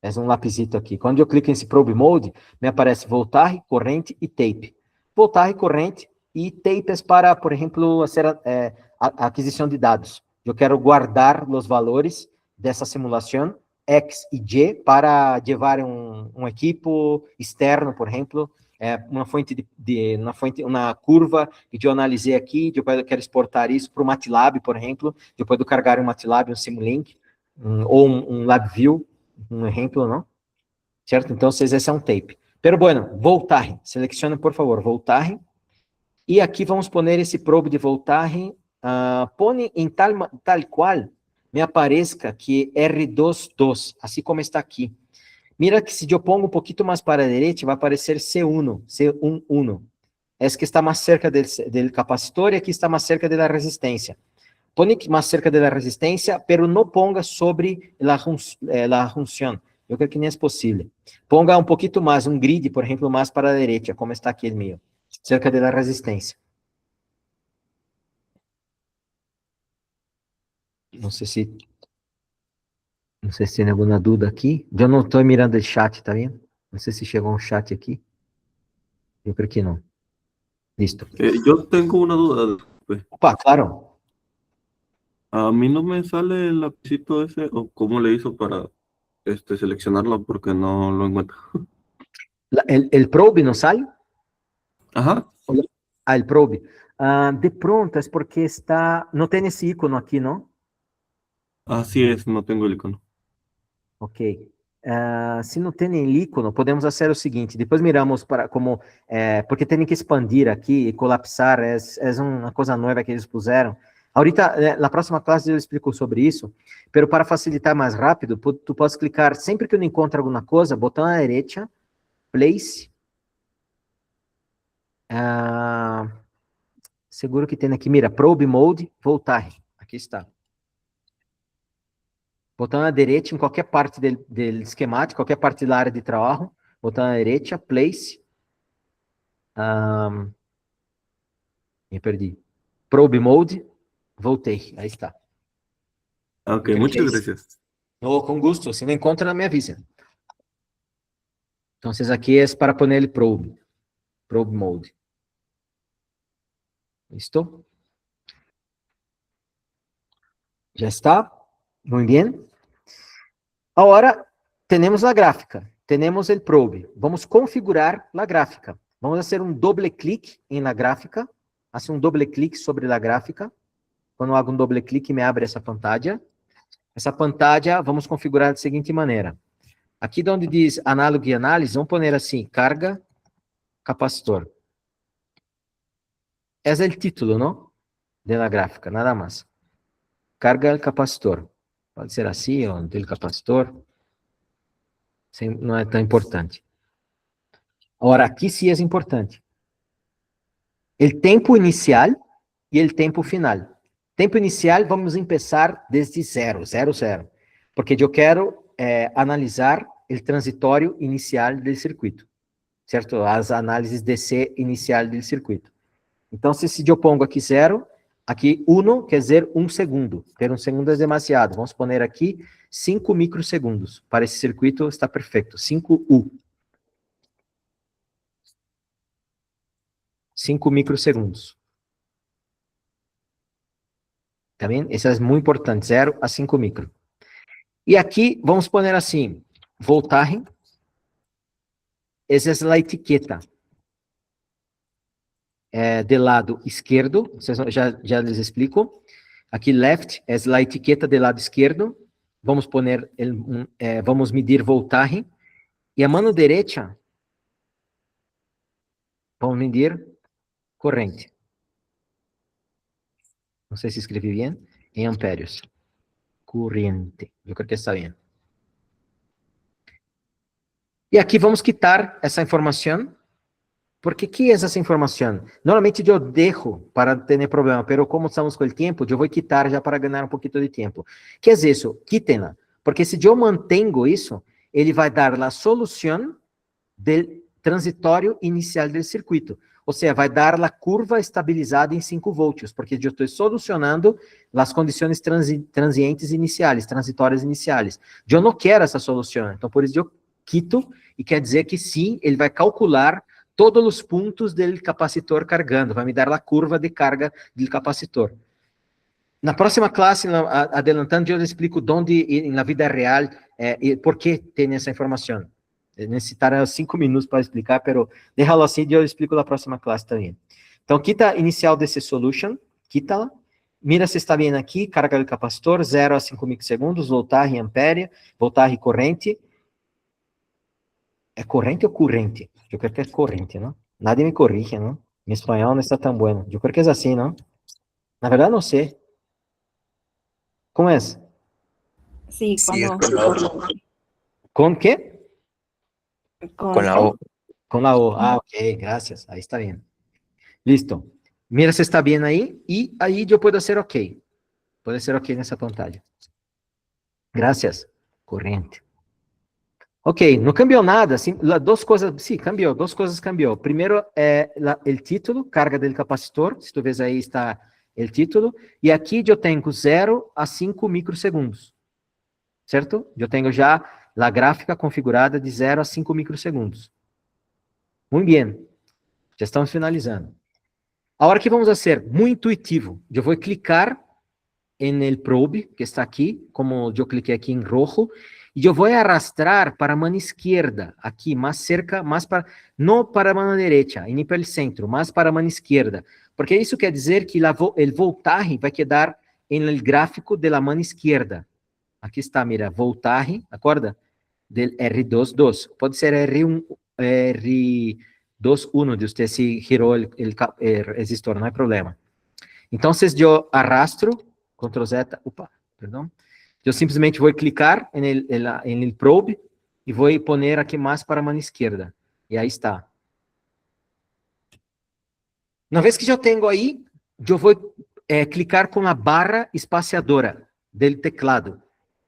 É um lapizito aqui. Quando eu clico nesse Probe Mode, me aparece voltagem, corrente e tape. Voltagem, corrente e tapes para, por exemplo, fazer a aquisição de dados. Eu quero guardar os valores dessa simulação X e Y para levar um equipo externo, por exemplo, uma fonte uma curva que eu analisei aqui, eu quero exportar isso para o MATLAB, por exemplo, eu posso carregar em MATLAB um Simulink, ou um LabVIEW, um exemplo, não? Certo? Então, esse é um tape. Pero bueno, voltagem. Selecione, por favor, voltagem. E aqui vamos pôr esse probe de voltagem. Põe em tal qual me apareça que R22, assim como está aqui. Mira que se eu pongo um pouquinho mais para a direita, vai aparecer C11. Esse que está mais cerca do capacitor e aqui está mais cerca da resistência. Põe mais cerca da resistência, pero não ponga sobre a função. Eu creio que nem é possível. Ponga um pouquinho mais, um grid, por exemplo, mais para a direita, como está aqui o meu, cerca da resistência. Não sei se tem alguma dúvida aqui. Eu não estou mirando o chat, tá vendo? Não sei se chegou um chat aqui. Eu creio que não. Listo. Yo tengo una duda. Pues. Opa, claro. A mí no me sale el lapicito ese, o cómo le hizo para seleccionarlo porque no lo encuentro. El probe no sale. Ajá. Ah, el probe. De pronto es porque no tiene ese icono aquí, ¿no? Así es, no tengo el icono. Ok. Se não tem nem ícone, podemos fazer o seguinte, depois miramos para como, porque tem que expandir aqui e colapsar, é uma coisa nova que eles puseram. Ahorita, na próxima classe eu explico sobre isso, pero para facilitar mais rápido, tu podes clicar, sempre que eu não encontro alguma coisa, botão à direita, place, seguro que tem aqui, mira, probe mode, voltar, aqui está. Botão à direita em qualquer parte do esquemático, qualquer parte da área de trabalho, botão à direita, place, me perdi. Probe mode, voltei, aí está. Ok, Creo que muchas é isso. gracias. No, com gusto, se não encontra, me avisa. Então, aqui é para pôr ele probe mode. ¿Listo? Já está? Muito bem. Agora, temos a gráfica, temos o probe. Vamos configurar a gráfica. Vamos fazer um doble clique na gráfica. Faço um doble clique sobre a gráfica. Quando eu hago um doble clique, me abre essa pantalla. Essa pantalla, vamos configurar da seguinte maneira. Aqui onde diz análogo e análise, vamos pôr assim, carga, capacitor. Esse é o título, não? Da gráfica, nada mais. Carga capacitor. Pode ser assim, ou del capacitor. Não é tão importante. Agora, aqui sim é importante. O tempo inicial e o tempo final. Tempo inicial, vamos começar desde 0, 0, 0. Porque eu quero analisar o transitório inicial do circuito. Certo? As análises DC inicial do circuito. Então, se eu pongo aqui 0, aqui 1 quer dizer 1 segundo. Ter 1 segundo é demasiado. Vamos pôr aqui 5 microsegundos. Para esse circuito está perfeito. 5U. 5 microsegundos. Tá vendo? Isso é muito importante. 0 a 5 micro. E aqui, vamos pôr assim, voltagem. Essa é a etiqueta. Do lado esquerdo, já les explico. Aqui, left, é a etiqueta do lado esquerdo. Vamos pôr, vamos medir voltagem. E a mão direita, vamos medir corrente. Não sei se escrevi bem. Em ampérios. Corrente. Eu creio que está bem. E aqui vamos quitar essa informação. Porque que é essa informação? Normalmente eu deixo para não ter problema, mas como estamos com o tempo, eu vou quitar já para ganhar um pouquinho de tempo. Que é isso? Quítenla. Porque se eu mantenho isso, ele vai dar a solução do transitório inicial do circuito. Ou seja, vai dar a curva estabilizada em 5 volts, porque eu estou solucionando as condições transientes iniciais, transitórias iniciais. Eu não quero essa solução, então por isso eu quito, e quer dizer que sim, ele vai calcular todos os pontos do capacitor cargando, vai me dar a curva de carga do capacitor. Na próxima classe, adelantando, eu explico onde, na vida real, por que tem essa informação. Necessitará 5 minutos para explicar, mas deixa-lo assim e eu explico na próxima classe também. Então, quita inicial desse solution, quita-la. Mira se está bem aqui, carga do capacitor, 0 a 5 microsegundos, voltagem ampere, voltagem corrente. É corrente ou corrente? Eu creio que é corrente, não? Nadie me corrige, não? Meu espanhol não está tão bom. Eu creio que é assim, não? Na verdade, não sei. Como é? Sí, Sí, cuando con la O. Com quê? Con la O. Com a O. Ah, ok, graças. Aí está bem. Listo. Mira se está bem aí. E aí eu posso ser ok. Pode ser ok nessa pantalla. Graças. Corrente. Ok, não cambiou nada. Sim, duas coisas. Sim, cambiou. Duas coisas cambiou. Primeiro é o título, carga do capacitor. Se tu vês aí está o título. E aqui eu tenho 0 a 5 microsegundos. Certo? Eu tenho já a gráfica configurada de 0 a 5 microsegundos. Muito bem. Já estamos finalizando. Ahora, ¿qué vamos a hacer? Muy intuitivo. Yo voy a clicar en el probe, que está aquí, como yo cliqué aquí en rojo, y yo voy a arrastrar para a mano izquierda, aquí, más cerca, más para, no para a mano derecha, e nem para o centro, mas para a mano esquerda, porque isso quer dizer que o voltaje vai quedar en el gráfico de la mano izquierda. Aqui está, mira, voltaje, acorda? Del R22, pode ser R1, R21 de usted si girou el resistor, não é problema. Então, eu arrastro, Ctrl Z, perdão. Eu simplesmente vou clicar en el probe e vou poner aqui mais para a mão esquerda. E aí está. Uma vez que eu tenho aí, eu vou clicar com a barra espaciadora do teclado.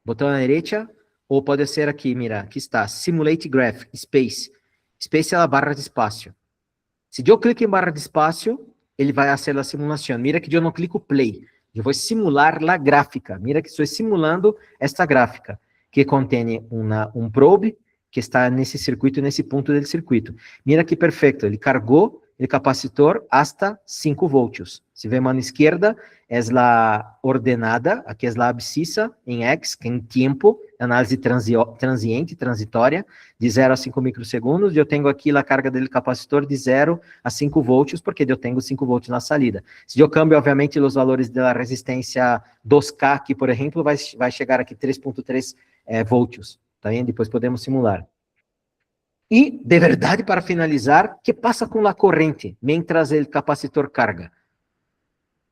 Botão à direita, ou pode ser aqui, mira, aqui está, Simulate Graph, Space. Space é a barra de espaço. Se eu clico em barra de espaço, ele vai fazer a simulação. Mira que eu não clico play. Eu vou simular a gráfica. Mira que estou simulando esta gráfica, que contém um probe que está nesse circuito, nesse ponto do circuito. Mira que perfeito. Ele carregou o capacitor hasta 5 voltios. Se vê a mão esquerda, é a ordenada, aqui é a abscissa em X, que é em tempo, análise transiente, transitória, de 0 a 5 microsegundos. Eu tenho aqui a carga do capacitor de 0 a 5 voltios, porque eu tenho 5 voltios na salida. Se eu cambio, obviamente, os valores da resistência 2K, aqui, por exemplo, vai chegar aqui 3.3 voltios. Tá vendo? Depois podemos simular. E, de verdade, para finalizar, o que passa com a corrente, mientras o capacitor carga?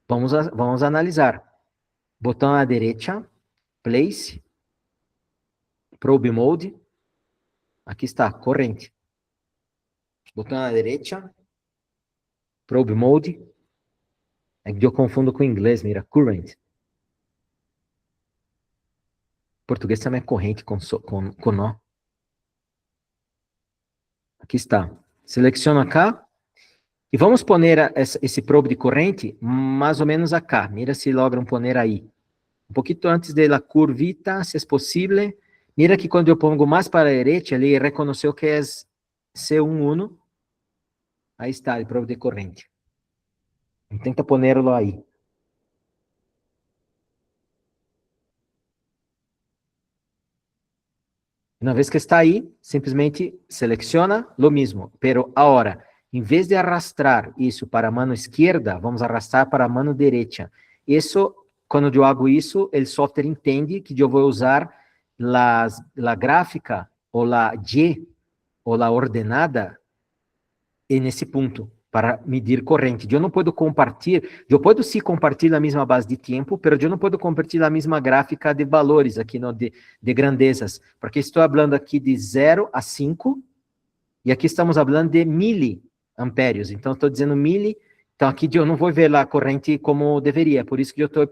Vamos analisar. Botão à direita, place, probe mode, aqui está, corrente. Botão à direita, probe mode, é que eu confundo com o inglês, mira, current. Português também é corrente com nó. Aqui está. Seleciono acá. E vamos poner esse probe de corrente mais ou menos acá. Mira se logram poner aí. Um pouquinho antes da curvita, se é possível. Mira que quando eu pongo mais para a direita, ele reconheceu que é C11. Aí está, o probe de corrente. Tenta ponerlo aí. Una vez que está aí, simplesmente seleciona lo mismo. Pero agora, em vez de arrastrar isso para a mão esquerda, vamos arrastar para a mão direita. Isso, quando eu hago isso, o software entende que eu vou usar a gráfica, ou a Y, ou a ordenada, nesse ponto, para medir corrente. Eu não posso compartilhar, eu posso sim compartilhar a mesma base de tempo, mas eu não posso compartilhar a mesma gráfica de valores aqui, de grandezas, porque estou falando aqui de 0 a 5, e aqui estamos falando de miliampérios, então estou dizendo então aqui eu não vou ver a corrente como deveria, por isso que eu estou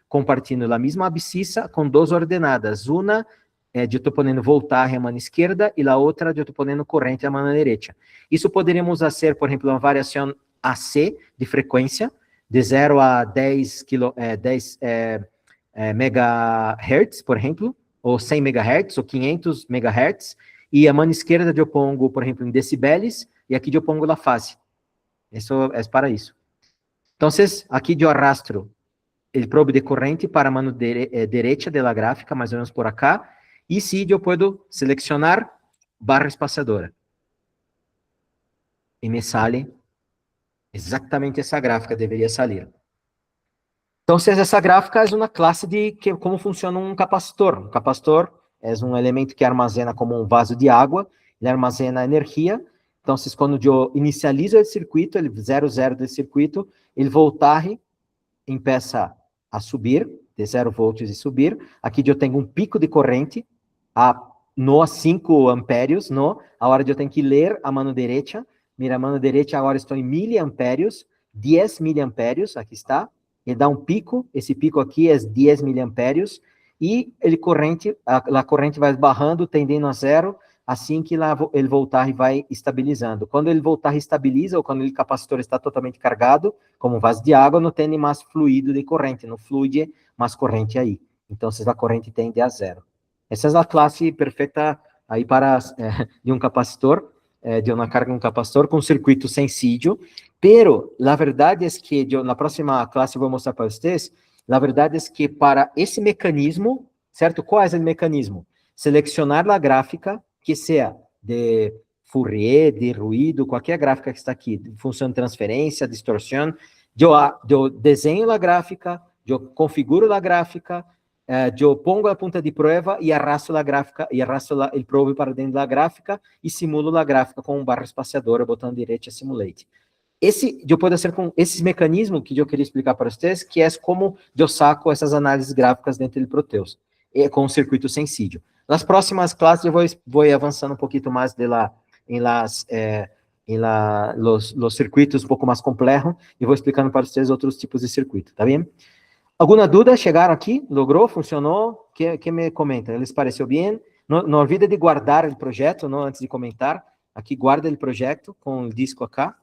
compartilhando a mesma abscissa com duas ordenadas, uma eu estou pondo voltaje à mão esquerda e a outra eu estou pondo corrente à mão direita. Isso poderíamos fazer, por exemplo, uma variação AC de frequência, de 0 a 10 MHz, por exemplo, ou 100 MHz, ou 500 MHz, e a mão esquerda eu pongo, por exemplo, em decibeles, e aqui eu pongo a fase. Isso é para isso. Então, aqui eu arrastro o probe de corrente para a mão direita da gráfica, mais ou menos por acá, e sim, eu posso selecionar barra espaciadora. E me sale exatamente essa gráfica, deveria sair. Então, essa gráfica é uma classe de como funciona um capacitor. Um capacitor é um elemento que armazena como um vaso de água, ele armazena energia. Então, quando eu inicializo o circuito, ele 0,0 do circuito, ele voltaje começa a subir, de 0 volts e subir. Aqui eu tenho um pico de corrente, a 5 ampérios, a hora de eu tenho que ler a mão direita. Mira, a mão direita agora estou em miliampérios, 10 miliampérios, aqui está. Ele dá um pico, esse pico aqui é 10 miliampérios, e a corrente vai barrando, tendendo a 0, assim que ele voltar e vai estabilizando. Quando ele voltar e estabiliza, ou quando o capacitor está totalmente carregado, como um vaso de água, não tem mais fluido de corrente, não flui mais corrente aí. Então, a corrente tende a 0. Essa é a classe perfeita aí para de um capacitor. de una carga en un capacitor con un circuito sencillo, pero la verdad es que yo en la próxima clase voy a mostrar para ustedes, la verdad es que para ese mecanismo, ¿cierto? ¿Cuál es el mecanismo? Seleccionar la gráfica que sea de Fourier, de ruido, cualquier gráfica que está aquí, función de transferencia, distorsión, yo desenho la gráfica, yo configuro la gráfica, eu pongo a ponta de prova e arrasto a gráfica, e arrasto o probe para dentro da gráfica e simulo a gráfica com um barra espaciadora, botão direito a simulate. Eu posso fazer com esse mecanismo que eu queria explicar para vocês, que é como eu saco essas análises gráficas dentro do Proteus, com um circuito sencillo. Nas próximas classes eu vou avançando um pouquinho mais los circuitos um pouco mais complexos e vou explicando para vocês outros tipos de circuito, tá bem? ¿Alguna duda? ¿Llegaron aquí? ¿Logró? ¿Funcionó? ¿Qué me comentan? ¿Les pareció bien? No olvide de guardar el proyecto, ¿no? Antes de comentar. Aquí guarda el proyecto con el disco acá.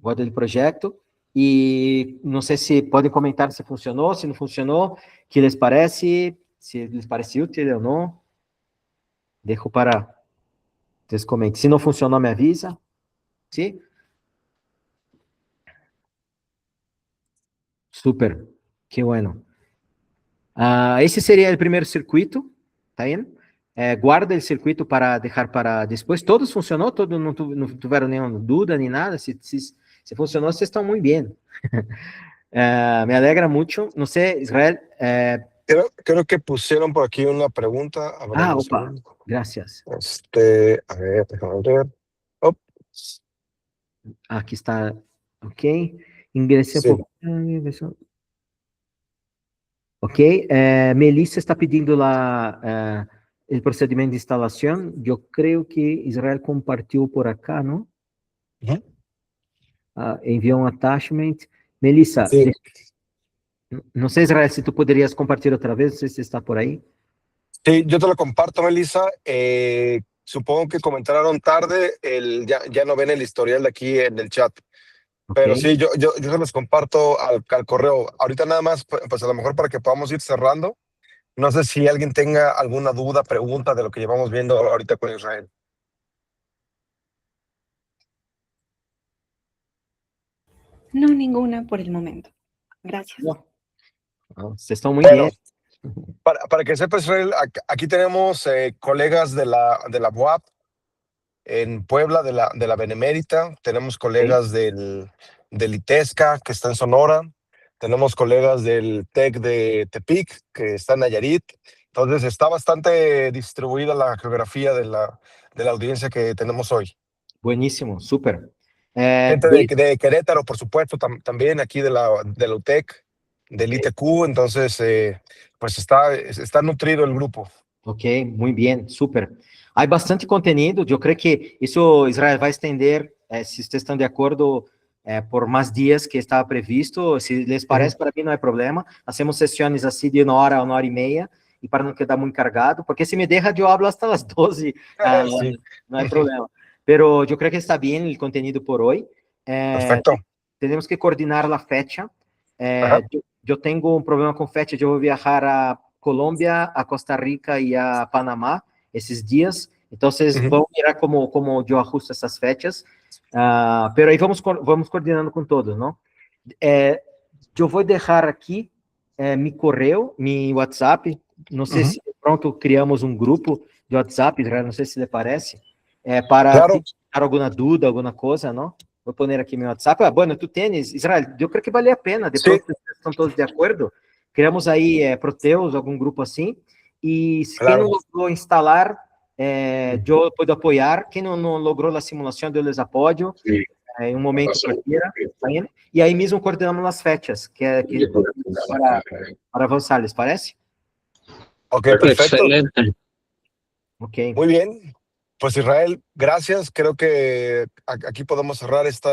Guarda el proyecto. Y no sé si pueden comentar si funcionó, si no funcionó, qué les parece, si les parece útil o no. Dejo para que les comenten. Si no funcionó, me avisa. ¿Sí? Súper, qué bueno. Ese sería el primer circuito, ¿está bien? Guarda el circuito para dejar para después. ¿Todos funcionó? ¿Todos no tuvieron ninguna duda ni nada? Si funcionó, ustedes están muy bien. Me alegra mucho. No sé, Israel. Creo que pusieron por aquí una pregunta. A ver, un Opa, segundo. gracias. A ver, déjame ver. Oh. Aquí está. Ok. Ingresé Sí. por... Ok, Melissa está pedindo el procedimiento de instalación. Yo creo que Israel compartió por acá, ¿no? Ujú. Envió un attachment. Melissa, Sí. no sé, Israel, si tú podrías compartir otra vez, no sé si está por ahí. Sí, yo te lo comparto, Melissa. Supongo que comentaron tarde, ya no ven el historial de aquí en el chat. Okay. Pero sí, yo se los comparto al correo. Ahorita nada más, pues a lo mejor para que podamos ir cerrando. No sé si alguien tenga alguna duda, pregunta de lo que llevamos viendo ahorita con Israel. No, ninguna por el momento. Gracias. No. Ustedes están muy Bueno, bien. para que sepa, Israel, aquí tenemos colegas de la UAP en Puebla, de la Benemérita. Tenemos colegas del ITESCA, que está en Sonora. Tenemos colegas del TEC de Tepic, que está en Nayarit. Entonces está bastante distribuida la geografía de la audiencia que tenemos hoy. Buenísimo, súper. Gente de Querétaro, por supuesto, también aquí de la UTEC, del ITQ. Entonces, pues está nutrido el grupo. Ok, muy bien, súper. Hay bastante contenido, yo creo que eso Israel va a extender, si ustedes están de acuerdo, por más días que estaba previsto. Si les parece, para mí no hay problema. Hacemos sesiones así de 1 hora y media, y para no quedar muy cargado, porque si me deja yo hablo hasta las 12, Sí. no hay problema. Pero yo creo que está bien el contenido por hoy. Perfecto. Tenemos que coordinar la fecha. Ajá. Yo tengo un problema con fecha, yo voy a viajar a Colombia, a Costa Rica y a Panamá esos días. Entonces, vamos a mirar cómo yo ajusto esas fechas. Pero ahí vamos coordinando con todos, ¿no? Yo voy a dejar aquí mi correo, mi WhatsApp. No sé si de pronto criamos un grupo de WhatsApp, Israel, no sé si le parece, para Claro. dar alguna duda, alguna cosa, ¿no? Voy a poner aquí mi WhatsApp. Bueno, tú tienes, Israel, yo creo que vale la pena. De pronto están todos de acuerdo. Creamos ahí Proteus, algún grupo así. Y si Claro. quien no logró instalar, yo puedo apoyar. Quien no logró la simulación, yo les apoyo. Sí. En un momento cualquiera. ¿Bien? Y ahí mismo coordinamos las fechas que para avanzar, ¿les parece? Ok, perfecto. Excelente. Ok. Muy bien. Pues Israel, gracias. Creo que aquí podemos cerrar esta